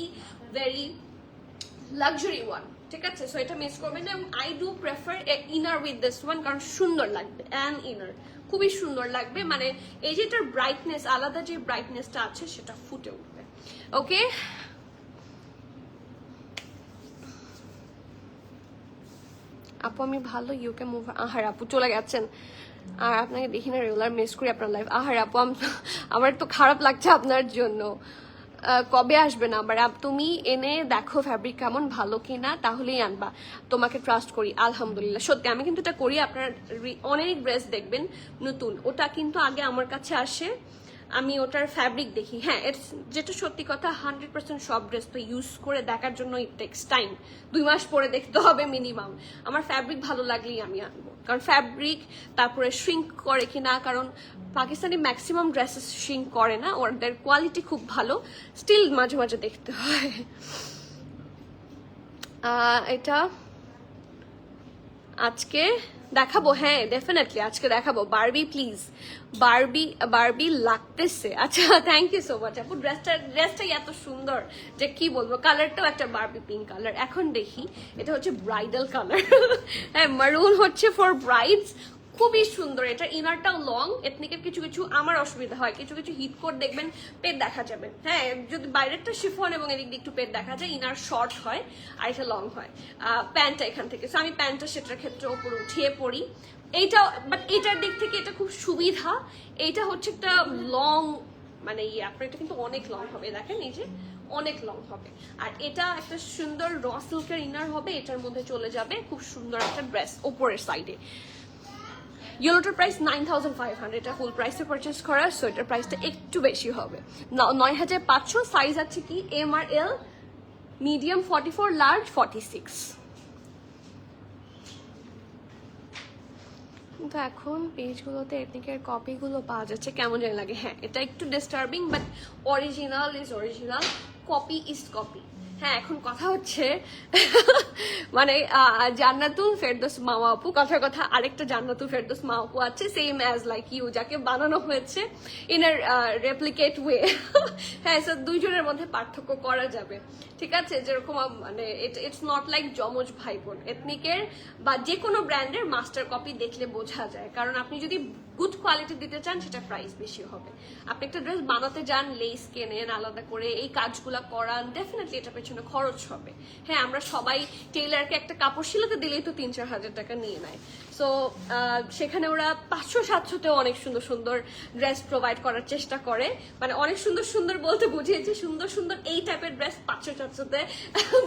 very luxury one, ঠিক আছে? সো এটা মিস করবেন না। I do prefer inner with this one, কারণ সুন্দর লাগবে, অ্যান্ড ইনার খুবই সুন্দর লাগবে। মানে এই যে এটার ব্রাইটনেস, আলাদা যে ব্রাইটনেসটা আছে সেটা ফুটে উঠবে। ওকে, আপু আমি ভালো, ইউকে মুভ। আহার আপু চলে গেছেন, আর আপনাকে দেখি না, রেগুলার মিস করি আপনার লাইফ। আহার আপু আমার তো খারাপ লাগছে আপনার জন্য। কবে আসবেন আবার? তুমি এনে দেখো ফ্যাব্রিক কেমন, ভালো কিনা, তাহলেই আনবা। তোমাকে ট্রাস্ট করি। আলহামদুলিল্লাহ, সত্যি আমি কিন্তু এটা করি। আপনার অনেক ড্রেস দেখবেন নতুন, ওটা কিন্তু আগে আমার কাছে আসে, আমি ওটার ফ্যাব্রিক দেখি। হ্যাঁ, যেটা সত্যি কথা, 100% সব ড্রেস তো ইউজ করে দেখার জন্য ইট টেক্স টাইম। 2 মাস পরে দেখতে হবে মিনিমাম। আমার ফ্যাব্রিক ভালো লাগলেই আমি আনবো, কারণ ফ্যাব্রিক, তারপরে শ্রিঙ্ক করে কিনা, কারণ পাকিস্তানি ম্যাক্সিমাম ড্রেসেস শ্রিঙ্ক করে না, ওদের কোয়ালিটি খুব ভালো, স্টিল মাঝে মাঝে দেখতে হয়। এটা আজকে দেখাবো, হ্যাঁ ডেফিনেটলি আজকে দেখাবো। বারবি প্লিজ, বারবি লাগতেছে। আচ্ছা, থ্যাংক ইউ সো মাচ আপু। ড্রেসটাই এত সুন্দর যে কি বলবো। কালারটাও একটা বারবি পিঙ্ক কালার। এখন দেখি, এটা হচ্ছে ব্রাইডাল কালার। হ্যাঁ, মারুন হচ্ছে ফর ব্রাইডস, খুবই সুন্দর। এটা ইনারটাও লং। এথনিকের কিছু কিছু আমার অসুবিধা হয়, কিছু কিছু হিট কোট দেখবেন পেট দেখা যাবে। হ্যাঁ, যদি বাইরেরটা শিফন এবং এদিক দিয়ে একটু পেট দেখা যায়, ইনার শর্ট হয় আর এটা লং হয়। প্যান্টটা এখান থেকে, সো আমি প্যান্টটা সেটার ক্ষেত্রে ওপরে উঠিয়ে পড়ি। এইটা বাট এটার দিক থেকে এটা খুব সুবিধা। এইটা হচ্ছে একটা লং, মানে আপনার এটা কিন্তু অনেক লং হবে, দেখেন এই যে অনেক লং হবে। আর এটা একটা সুন্দর র সিল্কের ইনার হবে, এটার মধ্যে চলে যাবে খুব সুন্দর একটা ড্রেস ওপরের সাইডে। ইয়েলোটার প্রাইস 9,500, এটা ফুল প্রাইসে পারচেস করা, সো এটার প্রাইসটা একটু বেশি হবে, 9,500। সাইজ আছে কি এম আর এল, মিডিয়াম 44, লার্জ 46। কিন্তু এখন পেজগুলোতে এথনিকের কপিগুলো পাওয়া যাচ্ছে, কেমন জানি লাগে। হ্যাঁ, এটা একটু disturbing, but original is original, copy is copy. হ্যাঁ, এখন কথা হচ্ছে মানে জান্নাতুল ফেরদৌস মামা আপু, কথার কথা আরেকটা জান্নাতুল ফেরদৌস মামা আপু আছে, সেম অ্যাজ লাইক ইউ, যাকে বানানো হয়েছে ইন এর রেপ্লিকেট ওয়ে। হ্যাঁ, সো দুইজনের মধ্যে পার্থক্য করা যাবে, ঠিক আছে? যেরকম মানে ইটস নট লাইক যমজ ভাই বোন। এথনিকের বা যে কোনো ব্র্যান্ডের মাস্টার কপি দেখলে বোঝা যায়, কারণ আপনি যদি গুড কোয়ালিটি দিতে চান সেটা প্রাইস বেশি হবে। আপনি একটা ড্রেস বানাতে যান, লেস কেনেন আলাদা করে, এই কাজগুলা করান, ডেফিনেটলি এটা পেছনে খরচ হবে। হ্যাঁ, আমরা সবাই টেইলারকে একটা কাপড় সিলাতে দিলেই তো 3-4 হাজার টাকা নিয়ে নেয়। সো সেখানে ওরা 500-700তেও অনেক সুন্দর সুন্দর ড্রেস প্রোভাইড করার চেষ্টা করে। মানে অনেক সুন্দর সুন্দর বলতে বুঝিয়েছি, সুন্দর সুন্দর এই টাইপের ড্রেস 500-400তে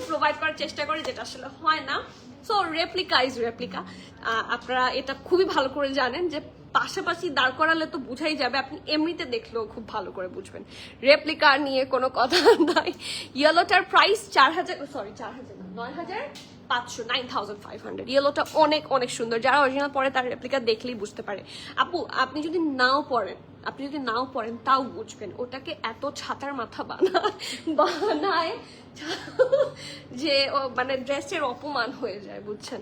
প্রোভাইড করার চেষ্টা করে, যেটা আসলে হয় না। So replica is replica. আপনারা এটা খুবই ভালো করে জানেন যে পাশাপাশি দাঁড় করালে তো বুঝাই যাবে, আপনি এমনিতে দেখলেও খুব ভালো করে বুঝবেন। রেপ্লিকা নিয়ে কোনো কথা নাই। ইয়েলোটার প্রাইস 4,000, সরি 4,000 না, 9,500, 9,500। ইয়েলোটা অনেক অনেক সুন্দর, যারা অরিজিনাল পরে তার রেপ্লিকা দেখলেই বুঝতে পারে। আপু আপনি যদি নাও পড়েন তাও বুঝবেন, ওটাকে এত ছাতার মাথা বানায় যে মানে ড্রেসের অপমান হয়ে যায়, বুঝছেন?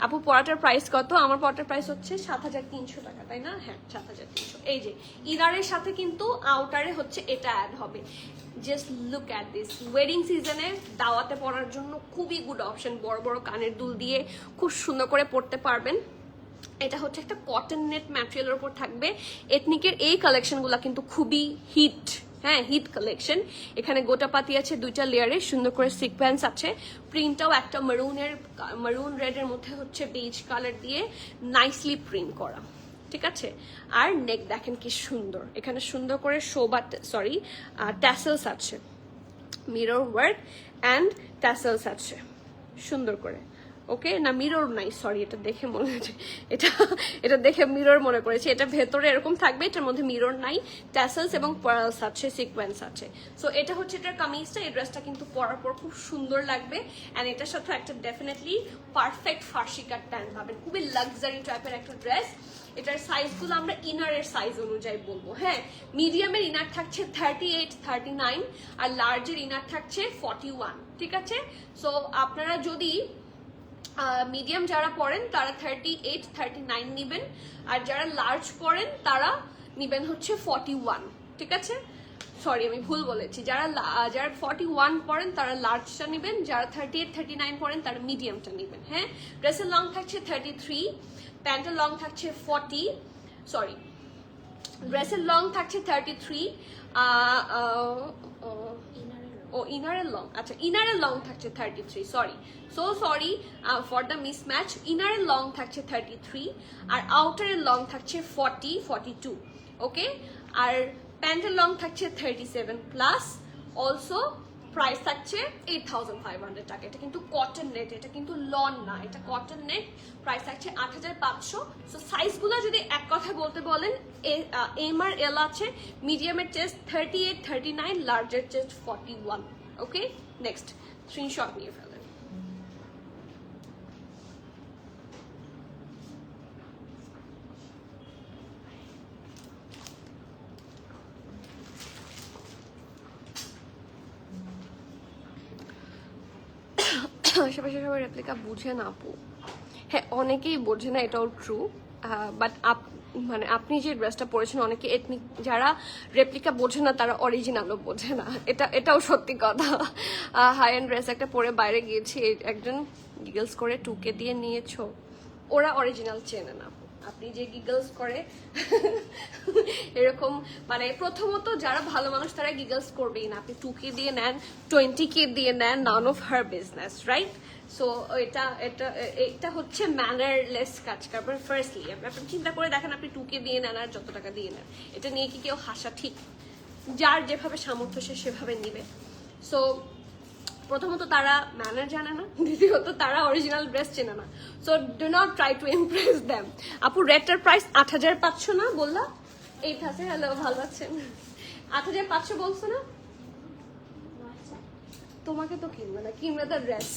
আপু পরাটার প্রাইস কত? আমার পরাটার প্রাইস হচ্ছে 7,300 টাকা, তাই না? হ্যাঁ, 7,300। এই যে ইনারের সাথে কিন্তু আউটারে হচ্ছে এটা অ্যাড হবে। Just look at this. Wedding সিজনে দাওয়াতে পরার জন্য খুবই গুড অপশন। বড় বড় কানের দুল দিয়ে খুব সুন্দর করে পরতে পারবেন। এটা হচ্ছে একটা কটন নেট ম্যাটেরিয়ালের উপর থাকবে। এথনিকের এই কালেকশনগুলো কিন্তু খুবই হিট, হ্যাঁ হিট কালেকশন। এখানে গোটা পাতি আছে 2টা লেয়ারে, সুন্দর করে সিকোয়েন্স আছে। প্রিন্টটাও একটা মারুন রেডের মধ্যে হচ্ছে বেজ কালার দিয়ে নাইসলি প্রিন্ট করা, ঠিক আছে? আর নেক দেখেন কি সুন্দর, এখানে সুন্দর করে ট্যাসেলস আছে, মিরর ওয়ার্ক অ্যান্ড ট্যাসেলস আছে সুন্দর করে। ওকে, না মিরর নাই, সরি, এটা দেখে মনে হচ্ছে, এটা এটা দেখে মিরর মনে করেছি। এটা ভেতরে এরকম থাকবে, এটার মধ্যে মিরর নাই, ট্যাসেলস এবং পার্লস আছে, সিকোয়েন্স আছে। সো এটা হচ্ছে এটার কামিজটা। এই ড্রেসটা কিন্তু পরার পর খুব সুন্দর লাগবে, অ্যান্ড এটার সাথে একটা ডেফিনেটলি পারফেক্ট ফার্সি কাট প্যান্ট পাবেন, খুবই লাক্সারি টাইপের একটা ড্রেস। এটার সাইজগুলো আমরা ইনারের সাইজ অনুযায়ী বলবো। হ্যাঁ, মিডিয়ামের ইনার থাকছে 38, 39, আর লার্জের ইনার থাকছে 41, ঠিক আছে? সো আপনারা যদি মিডিয়াম যারা পরেন তারা 38, 39 নেবেন, আর যারা লার্জ পরেন তারা নেবেন হচ্ছে 41, ঠিক আছে? সরি, আমি ভুল বলেছি। যারা 41 পরেন তারা লার্জটা নেবেন, যারা 38, 39 পরেন তারা মিডিয়ামটা নেবেন। হ্যাঁ, ড্রেসের লং থাকছে 33, প্যান্টের লং থাকছে 40, সরি, ড্রেসের লং থাকছে 33, ও ইনারের লং, আচ্ছা ইনারের লং থাকছে 33, sorry, so sorry for the mismatch. ইনারের লং থাকছে 33 আর আউটারের লং থাকছে 40, 42, ওকে? আর প্যান্টের লং থাকছে 37 প্লাস, অলসো প্রাইস থাকছে 8500 টাকা। এটা কিন্তু কটন নেট, এটা কিন্তু লন না, এটা কটন নেট। প্রাইস থাকছে 8500। সো সাইজগুলো যদি এক কথায় বলতে বলেন, এম আর এল আছে, মিডিয়ামের চেস্ট 38, 39, লার্জের চেস্ট 41, ওকে? নেক্সট স্ক্রিনশট নিয়ে ফেলেন। আশেপাশে সবাই রেপ্লিকা বুঝে না আপু। হ্যাঁ, অনেকেই বোঝে না, এটাও ট্রু, বাট মানে আপনি যে ড্রেসটা পরেছেন, অনেকে এথনিক যারা রেপ্লিকা বোঝে না তারা অরিজিনালও বোঝে না, এটাও সত্যি কথা। হাই এন্ড ড্রেস একটা পরে বাইরে গিয়েছি, একজন গিগলস করে 2K দিয়ে নিয়েছো, ওরা অরিজিনাল চেনে না। আপনি যে গিগলস করে এরকম, মানে প্রথমত যারা ভালো মানুষ তারা গিগলস করবেই না। আপনি 2K দিয়ে নেন, 20K দিয়ে নেন, none of her business, right? So এটা হচ্ছে ম্যানারলেস কাজ কারবার। ফার্স্টলি আপনি চিন্তা করে দেখেন, আপনি 2K দিয়ে নেন আর যত টাকা দিয়ে নেন, এটা নিয়ে কি কেউ হাসা ঠিক? যার যেভাবে সামর্থ্য সে সেভাবে নিবে। সো প্রথমত তারা ম্যানার জানে না, দ্বিতীয়ত তারা অরিজিনাল ড্রেস চেনে না। So do not try to Impress them. আপু রেডটার প্রাইস 8500 না বললা? 8000। হ্যালো, ভালো আছেন? 8500 বলছো না? তোমাকে তো কিনবে না, কিনবে তো ড্রেস।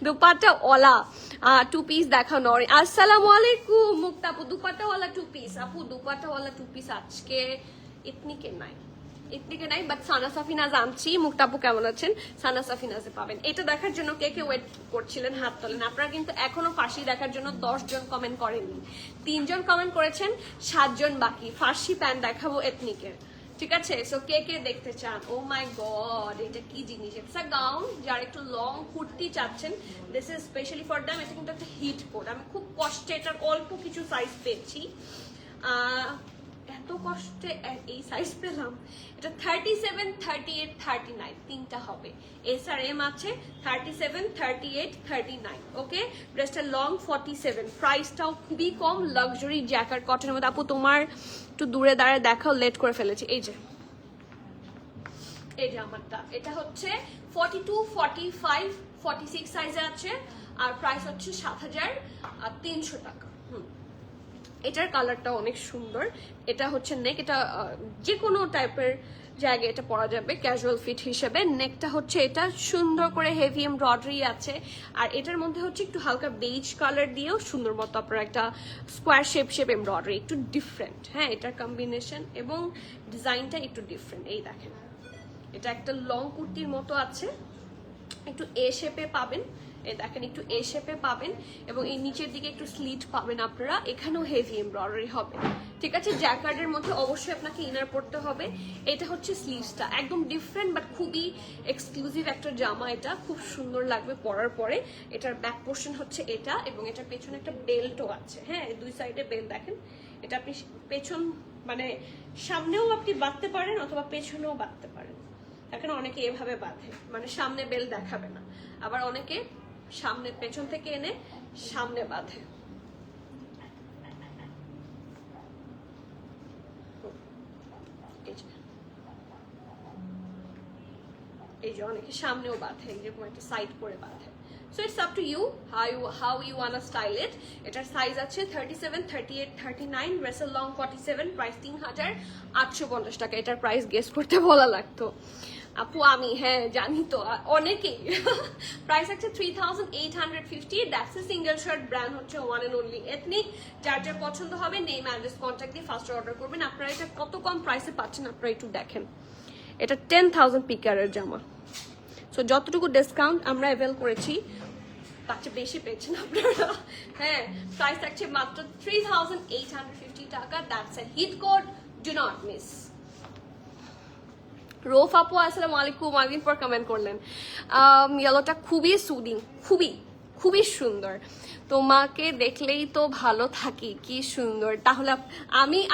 দুপাট্টা ওলা 2 পিস দেখানো। আসসালামু আলাইকুম মুক্তা আপু, দুপাট্টা ওলা 2 পিস। আপু দুপাট্টা ওলা 2 পিস আজকে ইতনিকে নাই, ইতনিকে নাই, বাট সানা সাফিনাজ আনছি। মুক্তা আপু কেমন আছেন? সানা সাফিনাজে পাবেন। এটা দেখার জন্য কে কে ওয়েট করছিলেন হাত তোলেন। আপনারা কিন্তু এখনো ফার্সি দেখার জন্য 10 জন কমেন্ট করেননি, 3 জন কমেন্ট করেছেন, 7 জন বাকি। ফার্সি প্যান্ট দেখাবো এথনিকের, ঠিক আছে? সো কে কে দেখতে চান? ও মাই গড, এটা কি জিনিস? It's a gown. যারা একটু লং কুর্তি চাচ্ছেন, this is specially for them. এটা কিন্তু একটা হিট কোড। আমি খুব কষ্টে এটার অল্প কিছু সাইজ পেয়েছি, এত কষ্টে এই সাইজ পেলাম। এটা 37, 38, 39 তিনটা হবে। এস আর এম আছে 37, 38, 39, ওকে? ড্রেসটা লং 47। প্রাইসটাও খুবই কম, লাক্সারি জ্যাকার কটনের মধ্যে। আপু তোমার একটু দূরে দাঁড়ায় দেখাও, লেট করে ফেলেছি। এই যে আমারটা, এটা হচ্ছে 42, 45, 46 সাইজে আছে, আর প্রাইস হচ্ছে 7300 টাকা। এটার কালারটা অনেক সুন্দর। এটা হচ্ছে নেক, এটা যে কোনো টাইপের জায়গায় এটা পরা যাবে ক্যাজুয়াল ফিট হিসেবে। নেকটা হচ্ছে এটা সুন্দর করে হেভি এমব্রয়ডারি আছে, আর এটার মধ্যে হচ্ছে একটু হালকা বেজ কালার দিয়েও সুন্দর মতো আপনার একটা স্কোয়ার শেপ এমব্রয়ডারি, একটু ডিফারেন্ট। হ্যাঁ, এটার কম্বিনেশন এবং ডিজাইনটা একটু ডিফারেন্ট। এই দেখেন, এটা একটা লং কুর্তির মতো আছে, একটু এ শেপে পাবেন। এই দেখেন, একটু এ শেপে পাবেন, এবং এই নিচের দিকে একটু স্লিট পাবেন আপনারা। এখানেও হেভি এমব্রয়ডারি হবে, ঠিক আছে? জ্যাকার্ডের মধ্যে অবশ্যই আপনাকে ইনার পড়তে হবে। এটা হচ্ছে স্লিভসটা, একদম ডিফারেন্ট বাট খুবই এক্সক্লুসিভ একটা জামা। এটা খুব সুন্দর লাগবে পরার পরে। এটার ব্যাক পোর্শন হচ্ছে এটা, এবং এটার পেছনে একটা বেল্টও আছে। হ্যাঁ, দুই সাইডে বেল্ট দেখেন। এটা আপনি পেছন মানে সামনেও আপনি বাঁধতে পারেন অথবা পেছনেও বাঁধতে পারেন। এখন অনেকে এভাবে বাঁধে, মানে সামনে বেল দেখাবে না, আবার অনেকে সামনে পেছন থেকে এনে সামনে বাঁধে। এই যে অনেকে সামনেও বাঁধে, এরকম একটা সাইড করে বাঁধে। So it's up to you how you wanna style it. এটার সাইজ আছে 37, 38, 39, ড্রেসের লং 47, প্রাইস 3850 টাকা। এটার প্রাইস গেস করতে বলা লাগতো আপু, আমি হ্যাঁ জানি তো, অনেকেই। প্রাইস আছে 3850। That's a single shirt, brand হচ্ছে ওয়ান এন্ড অনলি এথনিক। যার যার পছন্দ হবে নেম অ্যাড্রেস কন্ট্যাক্ট দিয়ে ফার্স্ট অর্ডার করবেন। আপনারা এটা কত কম প্রাইসে পাচ্ছেন আপনারা একটু দেখেন। এটা 10,000 পিকারের জামা। সো যতটুকু ডিসকাউন্ট আমরা অ্যাভেল করেছি তার চেয়ে বেশি পেয়েছেন আপনারা। হ্যাঁ, প্রাইস থাকছে মাত্র 3850 টাকা। That's a hit code, do not miss. রোফ আপু আসসালামু আলাইকুম, অনেকদিন পর কমেন্ট করলেন। ইয়েলোটা খুবই সুদিং, খুবই খুবই সুন্দর, তোমাকে দেখলেই তো ভালো থাকি, কি সুন্দর। তাহলে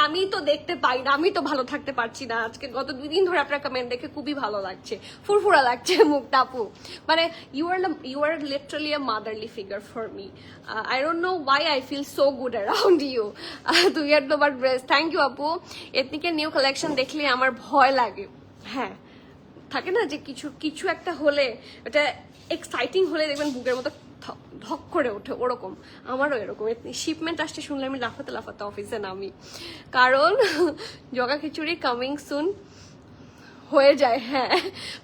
আমি তো দেখতে পাই না, আমি তো ভালো থাকতে পারছি না। আজকে গত 2 দিন ধরে আপনার কমেন্ট দেখে খুবই ভালো লাগছে, ফুরফুরা লাগছে মুখটা আপু। মানে you are literally a motherly figure for me. I don't know why I feel so good around you. তুই আর তোমার ড্রেস, থ্যাংক ইউ আপু। এথনিকের নিউ কালেকশন দেখলে আমার ভয় লাগে। হ্যাঁ, থাকে না যে কিছু একটা হলে, এটা এক্সাইটিং হলে দেখবেন বুকের মতো ধক করে ওঠে, ওরকম আমারও এরকম। শিপমেন্ট আসছে শুনলে আমি লাফাতে লাফাতে অফিসে নামি, কারণ জগা খিচুড়ি কামিং সুন হয়ে যায়। হ্যাঁ,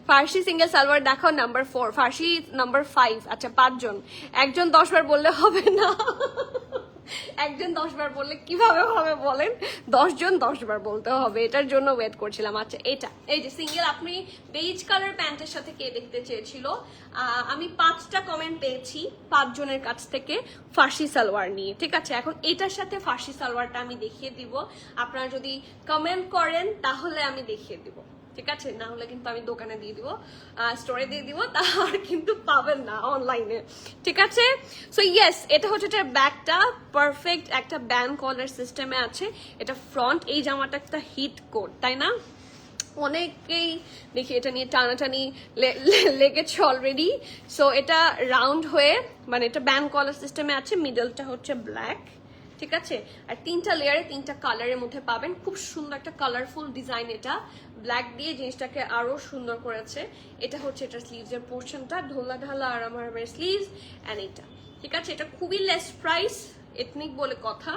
ফার্সি সিঙ্গেল সালোয়ার দেখাও নাম্বার 4, ফার্সি নাম্বার 5। আচ্ছা 5 জন, একজন 10 বার বললে হবে না। একজন 10 বার বললে কিভাবে হবে বলেন? 10 জন 10 বার বলতে হবে, এটার জন্য ওয়েট করছিলাম। আচ্ছা এটা, এই যে সিঙ্গেল, আপনি বেজ কালার প্যান্টের সাথে কে দেখতে চেয়েছিল? আমি 5টা কমেন্ট পেয়েছি 5 জনের কাছ থেকে ফার্সি সালোয়ার নিয়ে, ঠিক আছে। এখন এটার সাথে ফার্সি সালোয়ারটা আমি দেখিয়ে দিব, আপনারা যদি কমেন্ট করেন তাহলে আমি দেখিয়ে দিব, ঠিক আছে। না হলে কিন্তু আমি দোকানে দিয়ে দিব, স্টোরে দিয়ে দিব, তার কিন্তু পাবেন না অনলাইনে, ঠিক আছে। সো ইয়েস, এটা হচ্ছে এটার ব্যাকটা পারফেক্ট একটা ব্যান্ড কলার সিস্টেমে আছে। এটা ফ্রন্ট, এই জামাটা একটা হিট কোট, তাই না? অনেকেই দেখি এটা নিয়ে টানাটানি লেগেছে অলরেডি। সো এটা রাউন্ড হয়ে, মানে এটা ব্যান্ড কলার সিস্টেমে আছে, মিডলটা হচ্ছে ব্ল্যাক, ঠিক আছে। আর 3টা লেয়ারে 3টা কালারের মধ্যে পাবেন। খুব সুন্দর একটা কালারফুল ডিজাইন, এটা ব্ল্যাক দিয়ে জিনিসটাকে আরো সুন্দর করেছে। এটা হচ্ছে এটা স্লিভস এর পোর্শনটা, ঢোলা ঢালা আরামের স্লিভস এন্ড এটা, ঠিক আছে। এটা খুবই লেস প্রাইস, এথনিক বলে কথা।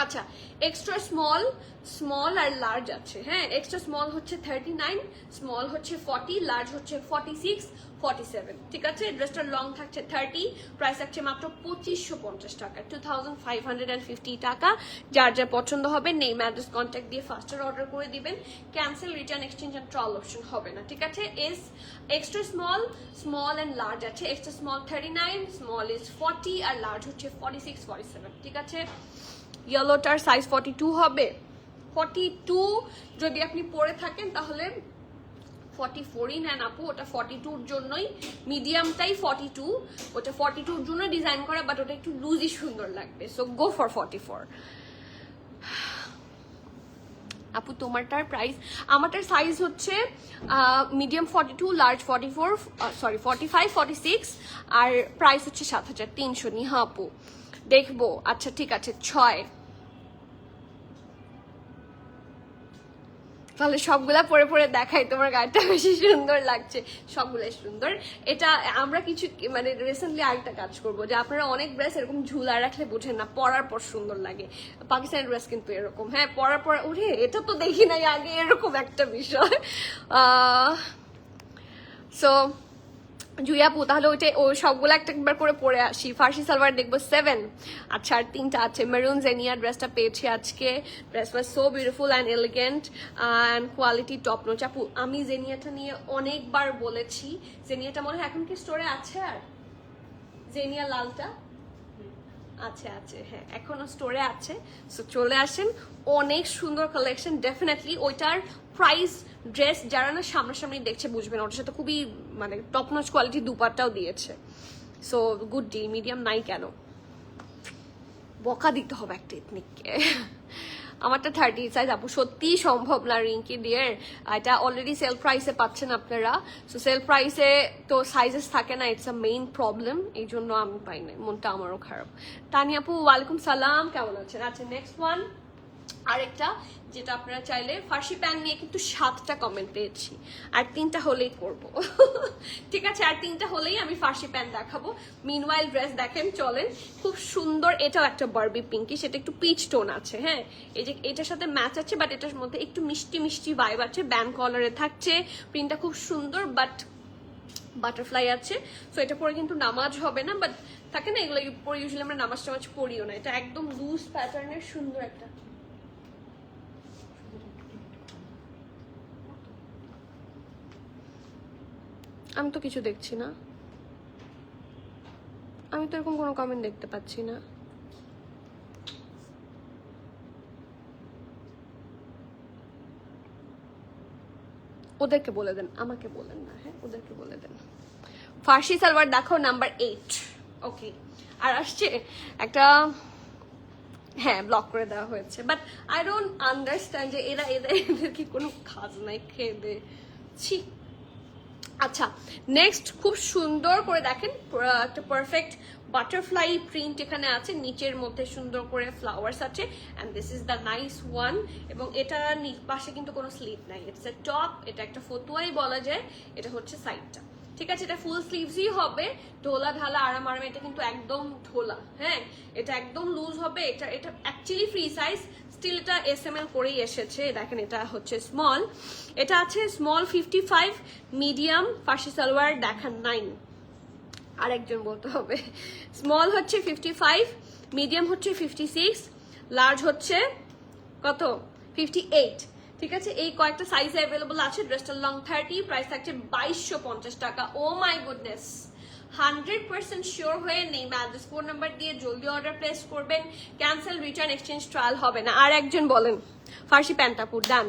আচ্ছা, এক্সট্রা স্মল আর লার্জ আছে। হ্যাঁ, এক্সট্রা স্মল হচ্ছে 39, স্মল হচ্ছে 40, লার্জ হচ্ছে 46, 47, ঠিক আছে। ড্রেসটার লং থাকছে 30, প্রাইস থাকছে মাত্র 2550 টাকা, 2550 টাকা। যার যা পছন্দ হবে নেম অ্যাড্রেস কন্ট্যাক্ট দিয়ে ফাস্টার অর্ডার করে দিবেন। Cancel, return, exchange and trial option হবে না, ঠিক আছে। এক্সট্রা স্মল এন্ড লার্জ আছে। এক্সট্রা স্মল 39, স্মল ইজ 40 আর লার্জ হচ্ছে 46, 47, ঠিক আছে। ইয়েলোটার সাইজ 42 হবে। 42 যদি আপনি পরে থাকেন তাহলে 44ই নেন আপু, ওটা 42-র জন্যই, মিডিয়ামটাই 42, ওটা 42-র জন্য ডিজাইন করা, বাট ওটা একটু লুজই সুন্দর লাগবে। So go for 44। আপু তোমারটার প্রাইস, আমারটার সাইজ হচ্ছে মিডিয়াম 42, লার্জ 44, সরি 45, 46, আর প্রাইস হচ্ছে 7300। নিহা আপু দেখবো, আচ্ছা ঠিক আছে 6। তাহলে সবগুলা পরে পরে দেখাই, তোমার গাড়িটা বেশি সুন্দর লাগছে। সবগুলাই সুন্দর। এটা আমরা কিছু মানে রিসেন্টলি আরেকটা কাজ করবো, যে আপনারা অনেক ড্রেস এরকম ঝুলা রাখলে বোঝেন না, পরার পর সুন্দর লাগে। পাকিস্তানি ড্রেস কিন্তু এরকম, হ্যাঁ পরার পর ওরে এটা তো দেখি নাই আগে, এরকম একটা বিষয়। সো জুইয়াপু তাহলে ওই সবগুলো একবার করে পরে আসি। ফার্সি সালোয়ার দেখবো 7। আচ্ছা, আর 3টা আছে। মেরুন জেনিয়া ড্রেসটা পেয়েছি আজকে। Dress was so beautiful and elegant and quality top notch. আপু আমি জেনিয়াটা নিয়ে অনেকবার বলেছি, জেনিয়াটা মনে হয় এখন কি স্টোরে আছে? আর জেনিয়া লালটা আছে, হ্যাঁ এখনো স্টোরে আছে। সো চলে আসেন, অনেক সুন্দর কালেকশন। ডেফিনেটলি ওইটার প্রাইস, ড্রেস যারা না সামনাসামনি দেখছে বুঝবেন, ওটার সাথে খুবই মানে টপ নচ কোয়ালিটি দুপাট্টাও দিয়েছে। সো গুড ডিল, মিডিয়াম নাই কেন, বকা দিতে হবে একটা এথনিককে। আমারটা 30 সাইজ আপু, সত্যি সম্ভব না রিঙ্কি ডিয়ার, এটা অলরেডি সেল প্রাইসে পাচ্ছেন আপনারা। সো সেল প্রাইসে তো সাইজেস থাকে না, ইটস আ মেইন প্রবলেম, এই জন্য আমি পাই না, মনটা আমারও খারাপ। তানি আপু ওয়ালাইকুম সালাম, কেমন আছেন? আচ্ছা নেক্সট ওয়ান, আরেকটা যেটা আপনারা চাইলে ফার্সি প্যান্ট নিয়ে কিন্তু 7টা কমেন্ট পেয়েছি, আর 3টা হলেই করব। ঠিক আছে, আর 3টা হলেই আমি ফার্সি প্যান্ট দেখাবো। মিনওয়াইল ড্রেস দেখেন, চলেন, খুব সুন্দর। এটাও একটা বারবি পিঙ্কি, সেটা একটু পিচ টোন আছে। হ্যাঁ, এই যে এটার সাথে ম্যাচ আছে, বাট এটার মধ্যে একটু মিষ্টি মিষ্টি ভাইব আছে, ব্যান্ড কলারে থাকছে, প্রিন্টটা খুব সুন্দর, বাট বাটারফ্লাই আছে। সো এটা পরে কিন্তু নামাজ হবে না, বাট থাকে না এগুলো পরে ইউজুয়ালি আমরা নামাজ টামাজ পড়িও না। এটা একদম লুজ প্যাটার্নের সুন্দর একটা, আমি তো কিছু দেখছি না, আমি তো এরকম কোনো কমেন্ট দেখতে পাচ্ছি না। ওদেরকে বলে দেন, আমাকে বলেন না। হ্যাঁ, ওদেরকে বলে দেন। ফার্সি সালোয়ার দেখো, নাম্বার 8। ওকে, আর আসছে একটা, হ্যাঁ ব্লক করে দেওয়া হয়েছে, বাট আই ডোন্ট আন্ডারস্ট্যান্ড যে এদের কি কোনো কাজ নাই খেয়ে দে। ছি। আচ্ছা, নেক্সট খুব সুন্দর করে দেখেন, একটা পারফেক্ট বাটারফ্লাই প্রিন্ট এখানে আছে, নিচের মধ্যে সুন্দর করে ফ্লাওয়ার্স আছে, and this is the nice one. এবং এটা পাশে কিন্তু কোনো স্লিভ নাই, ইটস এ টপ, এটা একটা ফতুয়াই বলা যায়। এটা হচ্ছে সাইডটা, ঠিক আছে, এটা ফুল স্লিভসই হবে, ঢোলা ঢালা আরাম আরাম। এটা কিন্তু একদম ঢোলা, হ্যাঁ, এটা একদম লুজ হবে। এটা অ্যাকচুয়ালি ফ্রি সাইজ, স্টিল এটা SML করেই এসেছে। দেখেন, এটা হচ্ছে স্মল, এটা আছে স্মল 55, মিডিয়াম ফার্সি সালোয়ার দেখান 9, আরেকজন বলতে হবে। স্মল হচ্ছে 55, মিডিয়াম হচ্ছে 56, লার্জ হচ্ছে কত 58। ঠিক আছে, এই কয়েকটা সাইজে অ্যাভেলেবল আছে। ড্রেসটা লং 30, প্রাইস থাকছে 2250 টাকা। ও মাই গুডনেস, 100% শিওর হয়ে নেই ম্যাড্রেস ফোন নাম্বার দিয়ে জলদি অর্ডার প্লেস করবেন। ক্যান্সেল, রিটার্ন, এক্সচেঞ্জ, ট্রায়াল হবে না। আর একজন বলেন ফার্সি প্যান্টাপুর ডান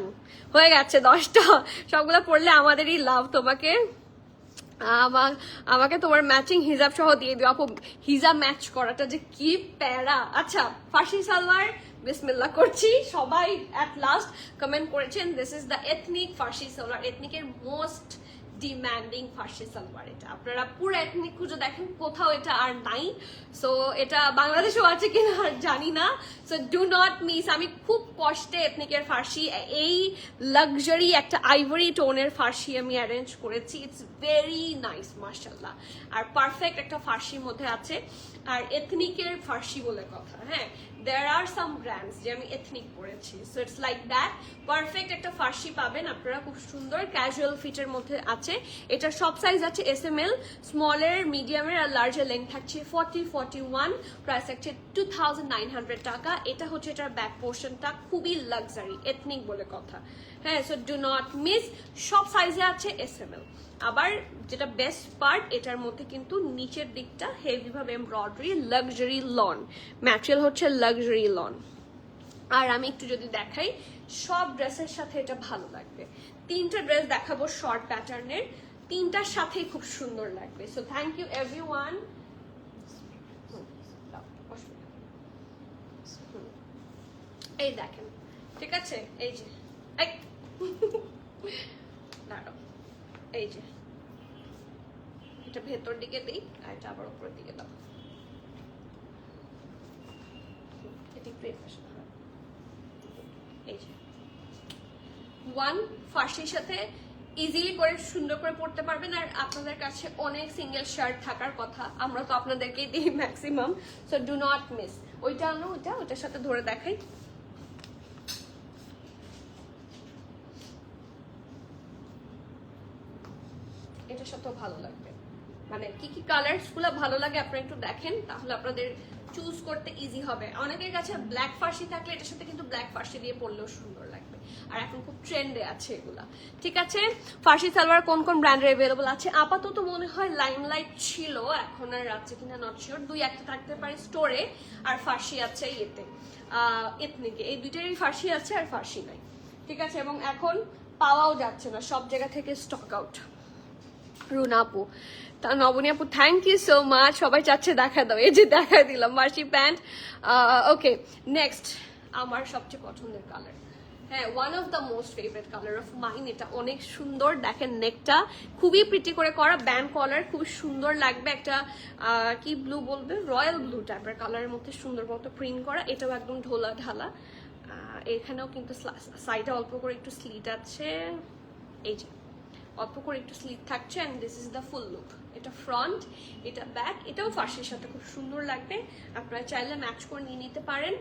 হয়ে গেছে 10টা, সবগুলো পড়লে আমাদেরই লাভ। তোমাকে আমাকে তোমার ম্যাচিং হিজাব সহ দিয়ে দিও আপু। হিজাব ম্যাচ করাটা যে কি প্যারা। আচ্ছা, ফার্সি সালোয়ার বিসমিল্লাহ করছি। সবাই এট লাস্ট কমেন্ট করেছেন this is the ethnic farshi salwar, এথনিকের মোস্ট ডিম্যান্ডিং ফার্সি সালোয়ার। এটা আপনারা পুরো এথনিক খুঁজে দেখেন, কোথাও এটা আর নাই। সো এটা বাংলাদেশেও আছে কিনা আর জানি না। So do not miss. আমি খুব কষ্টে এথনিকের ফার্সি, এই লাক্সারি একটা আইভরি টোনের ফার্সি আমি অ্যারেঞ্জ করেছি। ইটস ভেরি নাইস মাশাআল্লাহ, আর পারফেক্ট একটা ফার্সির মধ্যে আছে। আর এথনিকের ফার্সি বলে কথা, হ্যাঁ, there are some brands যে আমি এথনিক পরেছি, so it's like that. Perfect একটা ফার্সি পাবেন আপনারা, খুব সুন্দর ক্যাজুয়াল ফিটের মধ্যে আছে। এটা সব সাইজ আছে SML, স্মলের, মিডিয়ামের আর লার্জের লেন্থ থাকছে 40, 41, প্রাইস থাকছে 2900 টাকা। এটা হচ্ছে এটার ব্যাক পোর্শনটা, খুবই লাক্সারি এথনিক বলে কথা। হ্যাঁ, সো ডু নট মিস, সব সাইজে আছে SML। আবার যেটা বেস্ট পার্ট, এটার মধ্যে কিন্তু নিচের দিকটা হেভি ভাবে এমব্রয়ডারি, লাক্সারি লন ম্যাটেরিয়াল হচ্ছে লাক্সারি লন। আর আমি একটু যদি দেখাই, সব ড্রেসের সাথে এটা ভালো লাগবে। 3টা ড্রেস দেখাবো শর্ট প্যাটার্নের, 3টার সাথেই খুব সুন্দর লাগবে। So thank you everyone. এই দেখেন, ঠিক আছে, এই যে দাঁড়াও, এই যে এটা ভেতর দিকে দিই, আর এটা আবার উপরের দিকে দাও। এই যে ওয়ান ফার্সির সাথে ইজিলি করে সুন্দর করে পড়তে পারবেন। আর আপনাদের কাছে অনেক সিঙ্গেল শার্ট থাকার কথা, আমরা তো আপনাদেরকেই দিই maximum. So do not miss. ওইটা আনো, ওইটার সাথে ধরে দেখাই। এটার সাথেও ভালো লাগবে, মানে কি কি কালার্স গুলো ভালো লাগে আপনারা একটু দেখেন, তাহলে আপনাদের চুজ করতে ইজি হবে। অনেকের কাছে ব্ল্যাক ফার্সি থাকলে এটার সাথে কিন্তু ব্ল্যাক ফার্সি দিয়ে পরলেও সুন্দর লাগবে, আর এখন খুব ট্রেন্ডে আছে এগুলা। ঠিক আছে, ফার্সি সালোয়ার কোন কোন ব্র্যান্ডের अवेलेबल আছে? আপাতত মনে হয় লাইমলাইট ছিল, এখন আর আছে কিনা নট শিওর। 2-1টা থাকতে পারে স্টোরে, আর ফার্সি আছে ইয়েতে এথনিকে, এই দুইটারই ফার্সি আছে আর ফার্সি নাই। ঠিক আছে, এবং এখন পাওয়াও যাচ্ছে না, সব জায়গা থেকে স্টক আউট। রুনা আপু, তা নবনী আপু থ্যাংক ইউ সো মাচ। সবাই চাচ্ছে দেখা দাও, এই যে দেখা দিলাম ফার্সি প্যান্ট। ওকে, নেক্সট আমার সবচেয়ে পছন্দের কালার, হ্যাঁ, one of the most favourite colour of mine. এটা অনেক সুন্দর, দেখেন নেকটা খুবই প্রিটি করে করা, ব্যান্ড কলার, খুব সুন্দর লাগবে। একটা কি ব্লু বলবে, রয়্যাল ব্লু টাইপের কালারের মধ্যে সুন্দর মতো প্রিন্ট করা। এটাও একদম ঢোলা ঢালা, এখানেও কিন্তু সাইডে অল্প করে একটু স্লিট আছে, এই যে অল্প করে একটু স্লিট থাকছে। And this is the full look. এটা ফ্রন্ট, এটা ব্যাক, এটাও ফার্সির সাথে খুব সুন্দর লাগবে। আপনারা চাইলে ম্যাচ করে নিয়ে নিতে পারেন।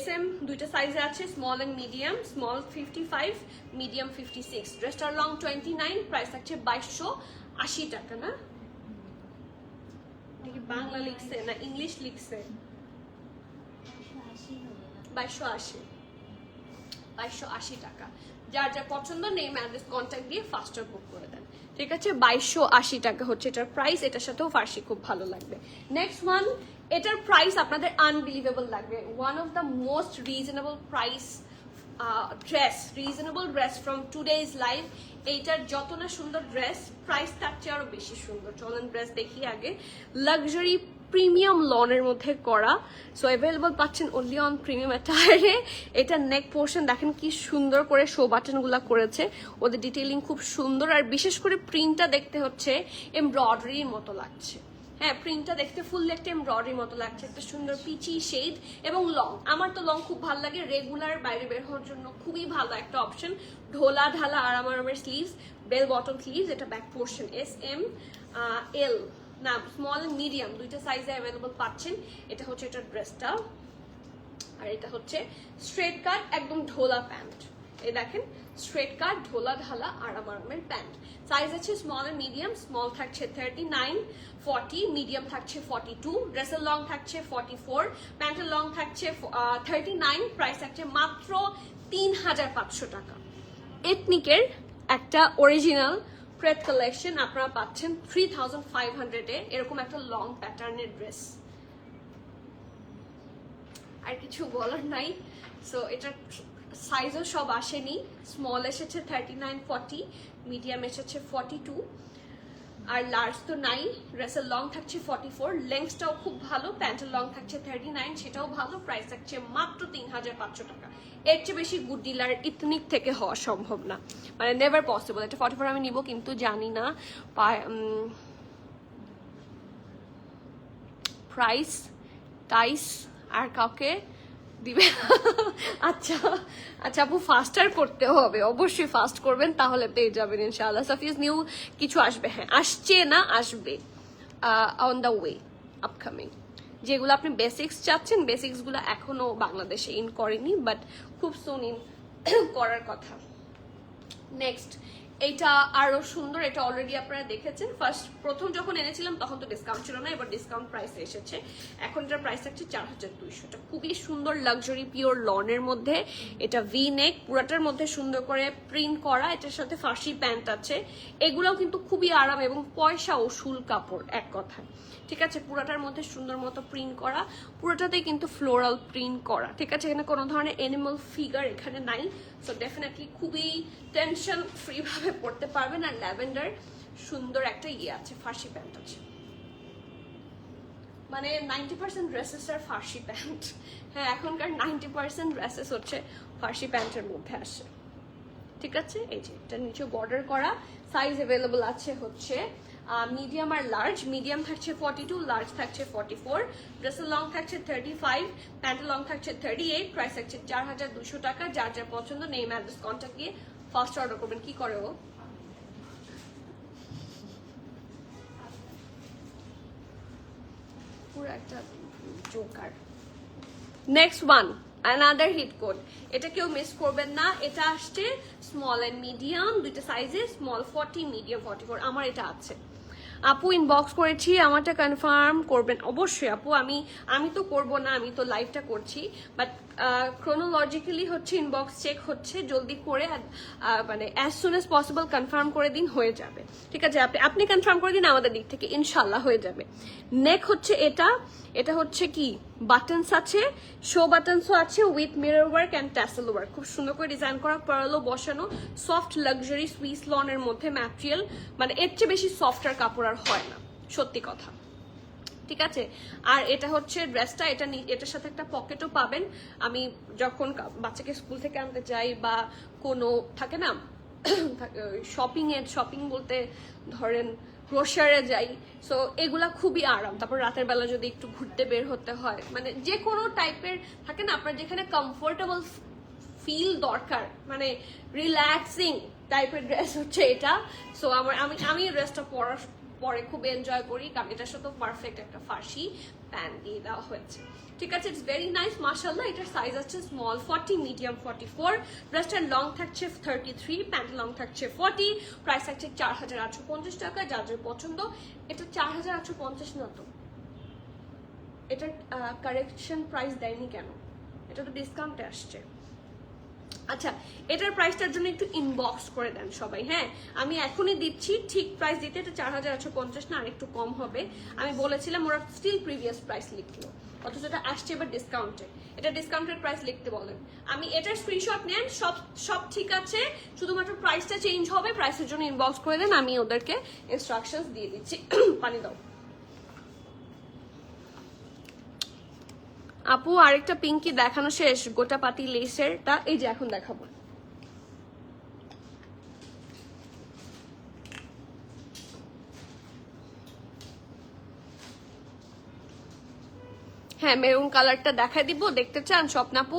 SM দুইটা সাইজে আছে, small and medium. Small 55, medium 56। ড্রেসটার লং 29, প্রাইস থাকছে 2280 টাকা। না দেখি বাংলা লিখছে না ইংলিশ লিখছে? 2280 টাকা। যার যা পছন্দ নেম অ্যাড্রেস কন্ট্যাক্ট দিয়ে ফাস্টার বুক করে দেন। ঠিক আছে, 2280 টাকা হচ্ছে এটার প্রাইস। এটার সাথেও ফার্সি খুব ভালো লাগবে। নেক্সট ওয়ান, এটার প্রাইস আপনাদের আনবিলিভেবল লাগবে। One of the most reasonable price reasonable dress from today's life. এইটার যত না সুন্দর ড্রেস, প্রাইস তার চেয়ে আরো বেশি সুন্দর। চলেন ড্রেস দেখি আগে। লাক্সারি প্রিমিয়াম লনের মধ্যে করা, সো অ্যাভেলেবল পাচ্ছেন অনলি অন প্রিমিয়াম অ্যাটায়ারে। এটা নেক পোর্শন দেখেন কি সুন্দর করে শো বাটনগুলো করেছে, ওদের ডিটেইলিং খুব সুন্দর। আর বিশেষ করে প্রিন্টটা দেখতে হচ্ছে এমব্রয়ডারির মতো লাগছে। হ্যাঁ, প্রিন্টটা দেখতে ফুল একটা এমব্রয়ডারির মতো লাগছে। একটা সুন্দর পিচি শেড এবং লং। আমার তো লং খুব ভালো লাগে, রেগুলার বাইরে বের হওয়ার জন্য খুবই ভালো একটা অপশন। ঢোলা ঢালা আরামের স্লিভস, বেল বটম স্লিভস। এটা ব্যাক পোর্শন SM, L না স্মল মিডিয়াম দুইটা সাইজে অ্যাভেলেবল পাচ্ছেন। এটা হচ্ছে এটার ড্রেসটা। আর এটা হচ্ছে স্ট্রেট কাট একদম ঢোলা প্যান্ট। এই দেখেন স্ট্রেট কাট ঢোলা ঢালা আরামের প্যান্ট। সাইজ আছে স্মল এন্ড মিডিয়াম। স্মল থাকছে 39, 40, মিডিয়াম থাকছে 42, ড্রেসের লং থাকছে 44, প্যান্টের লং থাকছে 39। প্রাইস থাকছে মাত্র 3500 টাকা। এথনিকের একটা অরিজিনাল ক্রেপ কালেকশন আপনারা পাচ্ছেন 3500-এ। এরকম একটা লং প্যাটার্নের ড্রেস, আর কিছু বলার নাই। সো এটার সাইজও সব আসেনি। স্মল এসেছে 39, 40, মিডিয়াম এসেছে 42, আর লার্জ তো নাই। ড্রেসের লং থাকছে 44, লেন্থটাও খুব ভালো। প্যান্টের লং থাকছে 39, সেটাও ভালো। প্রাইস থাকছে মাত্র 3500 টাকা। এর চেয়ে বেশি গুড ডিলার ইথনিক থেকে হওয়া সম্ভব না, মানে নেভার পসিবল। এটা 44 আমি নিব, কিন্তু জানি না প্রাইস টাইস আর কাউকে দিবে। আচ্ছা আচ্ছা আপু, ফাস্টার করতে হবে, অবশ্যই ফাস্ট করবেন, তাহলে পেয়ে যাবেন ইনশাআল্লাহ। সাফিজ নিউ কিছু আসবে, হ্যাঁ আসছে না আসবে, অন দ্য ওয়ে, আপকামিং। যেগুলো আপনি বেসিক্স চাচ্ছেন, বেসিক্স গুলো এখনো বাংলাদেশে ইন করেনি, বাট খুব সুন ইন করার কথা। নেক্সট, এটা আরো সুন্দর। এটা অলরেডি আপনারা দেখেছেন। প্রথম যখন এনেছিলাম তখন তো ডিসকাউন্ট ছিল না, এবার ডিসকাউন্ট প্রাইসে এসেছে। এখন এটার প্রাইস থাকছে 4200 টাকা। খুবই সুন্দর লাক্সারি পিওর লনের মধ্যে। এটা ভি নেক, পুরাটার মধ্যে সুন্দর করে প্রিন্ট করা। এটার সাথে ফার্সি প্যান্ট আছে। এগুলোও কিন্তু খুবই আরাম এবং পয়সা উসুল কাপড়, এক কথায়। ঠিক আছে, পুরাটার মধ্যে সুন্দর মতো প্রিন্ট করা, পুরোটাতেই কিন্তু ফ্লোরাল প্রিন্ট করা। ঠিক আছে, এখানে কোনো ধরনের অ্যানিমাল ফিগার এখানে নাই। সো ডেফিনেটলি খুবই টেনশন ফ্রি ভাবে পড়তে পারবেন। আর ল্যাভেন্ডার সুন্দর একটা আছে, ফার্সি প্যান্ট আছে। মানে 90% ড্রেসেস আর ফার্সি প্যান্ট। হ্যাঁ, এখনকার 90% ড্রেসেস হচ্ছে ফার্সি প্যান্টের মধ্যে আসে। ঠিক আছে, এই যে এটা নিচে বর্ডার করা। সাইজ অ্যাভেলেবল আছে হচ্ছে মিডিয়াম আর লার্জ। মিডিয়াম থাকছে 42, লার্জ থাকছে 44, ড্রেসের লং থাকছে 35, প্যান্টের লং থাকছে 38। প্রাইস থাকছে 4200 টাকা। যার যার পছন্দ নেম অ্যাড্রেস কন্ট্যাক্ট দিয়ে ফার্স্ট অর্ডার করবেন। কি করে ও? পুরো একটা joker. Next one, another hit code. এটা কেউ মিস করবেন না। এটা আসছে স্মল এন্ড মিডিয়াম দুইটা সাইজে। Small 40, medium 44। আমার এটা আছে। আপু ইনবক্স করেছি, আমারটা কনফার্ম করবেন অবশ্যই। আপু আমি তো করব না, আমি তো লাইভটা করছি, বাট ক্রোনোলজিক্যালি হচ্ছে ইনবক্স চেক হচ্ছে, জলদি করে মানে as soon as possible confirm করে দিন, হয়ে যাবে। ঠিক আছে, আপনি কনফার্ম করে দিন, আমাদের দিক থেকে ইনশাল্লাহ হয়ে যাবে। নেক হচ্ছে এটা হচ্ছে কি বাটনস আছে, শো বাটনসও আছে with mirror work and tassel work. খুব সুন্দর করে ডিজাইন করা, পার্লও বসানো, সফট লাক্সারি সুইস লনের মধ্যে ম্যাটেরিয়াল। মানে এর চেয়ে বেশি সফট আর কাপড় আর হয় না, সত্যি কথা। ঠিক আছে, আর এটা হচ্ছে ড্রেসটা। এটার সাথে একটা পকেটও পাবেন। আমি যখন বাচ্চাকে স্কুল থেকে আনতে যাই বা কোনো থাকে না শপিং বলতে ধরেন গ্রোসারে যাই, সো এগুলা খুবই আরাম। তারপর রাতের বেলা যদি একটু ঘুরতে বের হতে হয়, মানে যে কোনো টাইপের থাকে না আপনার যেখানে কমফোর্টেবল ফিল দরকার, মানে রিল্যাক্সিং টাইপের ড্রেস হচ্ছে এটা। সো আমি ড্রেসটা পরে খুব এনজয় করি, কারণ এটার সাথে পারফেক্ট একটা ফার্সি প্যান্ট দিয়ে দেওয়া হয়েছে। ঠিক আছে, ইটস ভেরি নাইস মাশাআল্লাহ। এটার সাইজ আছে স্মল 40, মিডিয়াম 44, ড্রেসটার লং থাকছে 33, প্যান্ট লং থাকছে 40, প্রাইস থাকছে 4850 টাকা। যার যার পছন্দ। এটা 4850 না তো, এটার কারেকশন প্রাইস দেয়নি কেন? এটা তো ডিসকাউন্টে আসছে। আচ্ছা, এটার প্রাইসটার জন্য একটু ইনবক্স করে দেন সবাই। হ্যাঁ, আমি এখনই দিচ্ছি, ঠিক প্রাইস দিতে এটা 4850 না, আর একটু কম হবে। আমি বলেছিলাম ওরা স্টিল প্রিভিয়াস প্রাইস লিখলো, অথচ এটা আসছে এবার ডিসকাউন্টে। এটা ডিসকাউন্টের প্রাইস লিখতে বলেন। আমি এটার স্ক্রিনশট নেন, সব ঠিক আছে, শুধুমাত্র প্রাইসটা চেঞ্জ হবে। প্রাইসের জন্য ইনবক্স করে দেন, আমি ওদেরকে ইনস্ট্রাকশনস দিয়ে দিচ্ছি। পানি দাও আপু। আরেকটা পিঙ্কি দেখানো শেষ, গোটা পাতি লেসেরটা এই যে এখন দেখাবো। হ্যাঁ, মেরুন কালারটা দেখাই দিব, দেখতে চান স্বপ্নাপু?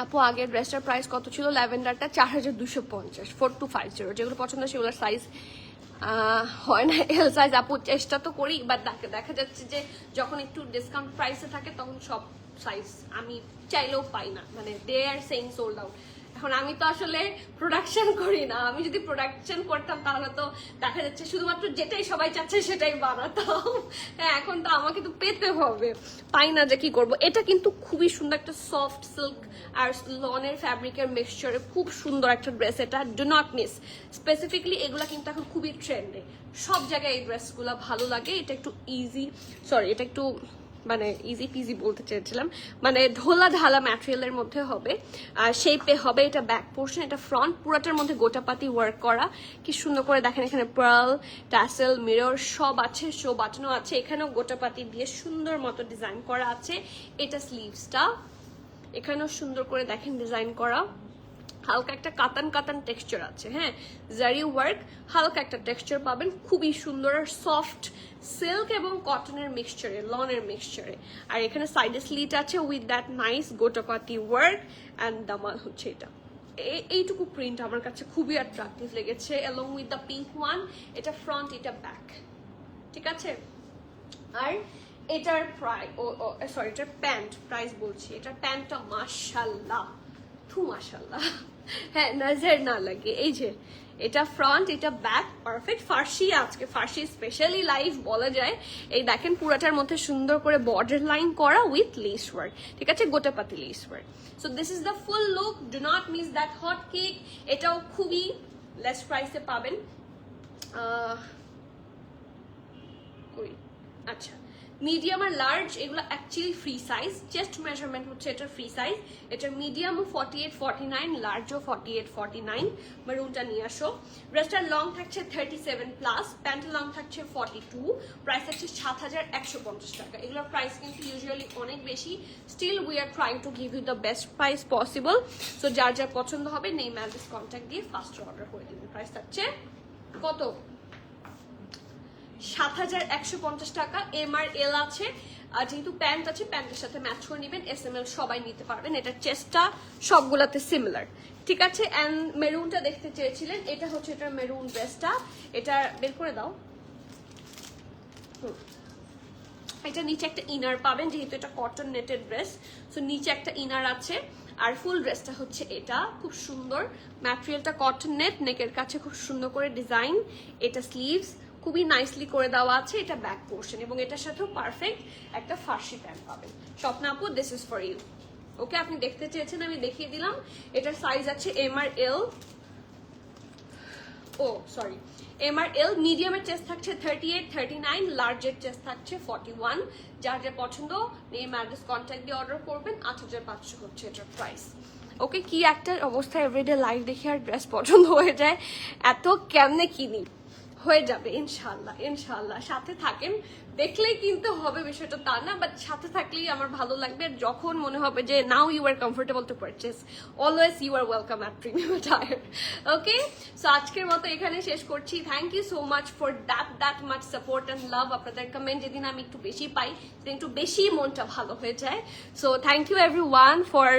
আপু আগের ড্রেসটার প্রাইস কত ছিল? ল্যাভেন্ডারটা 4250, 4250। যেগুলো পছন্দ সেগুলোর সাইজ হয় না এল সাইজ। আপু চেষ্টা তো করি, বাট দেখা যাচ্ছে যে যখন একটু ডিসকাউন্ট প্রাইসে থাকে তখন সব সাইজ আমি চাইলেও পাই না, মানে দে আর সেইং সোল্ড আউট। এখন আমি তো আসলে প্রোডাকশন করি না, আমি যদি প্রোডাকশন করতাম তাহলে তো দেখা যাচ্ছে শুধুমাত্র যেটাই সবাই চাচ্ছে সেটাই বানাতাম। হ্যাঁ, এখন তো আমাকে তো পেতে হবে, পাই না যে কি করব। এটা কিন্তু খুবই সুন্দর একটা সফট সিল্ক আর লনের ফ্যাব্রিকের মিক্সচারে খুব সুন্দর একটা ড্রেস। এটা ডু নট মিস। স্পেসিফিকলি এগুলা কিন্তু এখন খুবই ট্রেন্ডে, সব জায়গায় এই ড্রেসগুলো ভালো লাগে। এটা একটু এটা একটু মানে ইজি পিজি বলতে চেয়েছিলাম, মানে ঢোলা ঢালা ম্যাটেরিয়ালের মধ্যে হবে, আর শেপে হবে। এটা ব্যাক পোর্শন, এটা ফ্রন্ট, পুরাটার মধ্যে গোটাপাতি ওয়ার্ক করা। কি সুন্দর করে দেখেন, এখানে পার্ল, টাসেল, মিরর সব আছে, শো বাটনও আছে। এখানেও গোটাপাতি দিয়ে সুন্দর মতো ডিজাইন করা আছে। এটা স্লিভসটা, এখানেও সুন্দর করে দেখেন ডিজাইন করা। হালকা একটা কাতান টেক্সচার আছে। হ্যাঁ, জারি ওয়ার্ক, হালকা একটা টেক্সচার পাবেন, খুবই সুন্দর আর সফট সিল্ক এবং কটনের মিক্সচারে, লনের মিক্সচারে। আর এখানে সাইডে স্লিট আছে with that nice gotapatti work and দামাল হচ্ছে এটা। এইটুকু প্রিন্ট আমার কাছে খুবই অ্যাট্রাকটিভ লেগেছে, along with the pink one. এটা ফ্রন্ট, এটা ব্যাক, ঠিক আছে। আর এটার এটার প্যান্ট প্রাইস বলছি, এটার প্যান্টটা মাশাআল্লাহ, মাশাআল্লাহ, হ্যাঁ নজর না লাগে। এই যে এটা ফ্রন্ট, এটা ব্যাক, পারফেক্ট ফার্সি। আজকে ফার্সি স্পেশালি লাইভ বলা যায়। এই দেখেন পুরাটার মধ্যে সুন্দর করে বর্ডার লাইন করা উইথ লেস ওয়ার্ক, ঠিক আছে, gotapatti lace work. So this is the full look, do not miss that hot cake. এটাও খুবই লেস প্রাইসে পাবেন। আচ্ছা, মিডিয়াম আর লার্জ এগুলো actually free size, chest measurement হচ্ছে এটা ফ্রি সাইজ। এটা মিডিয়ামও 48-49, লার্জও 48-49। মেরুনটা নিয়ে আসো। ড্রেসটার লং থাকছে 37+, প্যান্টের লং থাকছে 42, প্রাইস থাকছে 7150 টাকা। এগুলোর প্রাইস কিন্তু ইউজুয়ালি অনেক বেশি, still we are trying to give you the best price possible. So যার যার পছন্দ হবে নেম অ্যাড্রেস কন্ট্যাক্ট দিয়ে ফার্স্ট অর্ডার করে দেবেন। প্রাইস থাকছে কত? 7150 টাকা। এম আর এল আছে, আর যেহেতু প্যান্ট আছে প্যান্টের সাথে ম্যাচ করে নেবেন। SML সবাই নিতে পারবেন। এটার চেস্টটা সবগুলাতে সিমিলার, ঠিক আছে। অ্যান্ড মেরুনটা দেখতে চেয়েছিলেন, এটা হচ্ছে এটার মেরুন ড্রেসটা। এটা বের করে দাও। এটা নিচে একটা ইনার পাবেন, যেহেতু এটা কটন নেটেড ড্রেস, সো নিচে একটা ইনার আছে। আর ফুল ড্রেসটা হচ্ছে এটা, খুব সুন্দর ম্যাটেরিয়ালটা কটন নেট, নেকের কাছে খুব সুন্দর করে ডিজাইন। এটা স্লিভস খুবই নাইসলি করে দেওয়া আছে। এটা ব্যাক পোর্শন, এবং এটার সাথেও পারফেক্ট একটা ফার্সি প্যান্ট পাবেন। স্বপ্না আপু, দিস ইজ ফর ইউ। ওকে, আপনি দেখতে চেয়েছেন, আমি দেখিয়ে দিলাম। এটার সাইজ আছে এম আর এল, এম আর এল। মিডিয়ামের চেস্ট থাকছে 38-39, লার্জের চেস্ট থাকছে 41। যার যা পছন্দ নেম অ্যাড্রেস কন্ট্যাক্ট দিয়ে অর্ডার করবেন। 8500 হচ্ছে এটার প্রাইস। ওকে, কি একটা অবস্থা, এভরিডে লাইভ দেখে আর ড্রেস পছন্দ হয়ে যায়, এত কেমনে কিনি। হয়ে যাবে ইনশাল্লাহ ইনশাল্লাহ। সাথে থাকেন, দেখলেই কিনতে হবে বিষয়টা তা না, বাট সাথে থাকলেই আমার ভালো লাগবে। আর যখন মনে হবে যে now you are comfortable to purchase, always you are welcome at premium attire. Okay, so আজকের মতো এখানে শেষ করছি। Thank you so much for that much support and love. আপনাদের কমেন্ট যেদিন আমি একটু বেশি পাই, সেদিন একটু বেশি মনটা ভালো হয়ে যায়। So thank you everyone for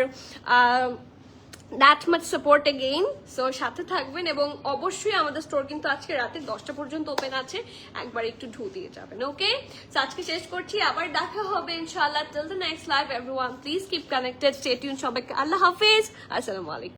that much support again. So সাথে থাকবেন, এবং অবশ্যই আমাদের স্টোর কিন্তু আজকে রাতে 10টা পর্যন্ত ওপেন আছে, একবার একটু ঢু দিয়ে যাবেন। ওকে, সো আজকে শেষ করছি, আবার দেখা হবে ইনশাআল্লাহ। Till the next live everyone, please keep connected, stay tune. সবাইকে আল্লাহ হাফেজ, আসসালামু আলাইকুম।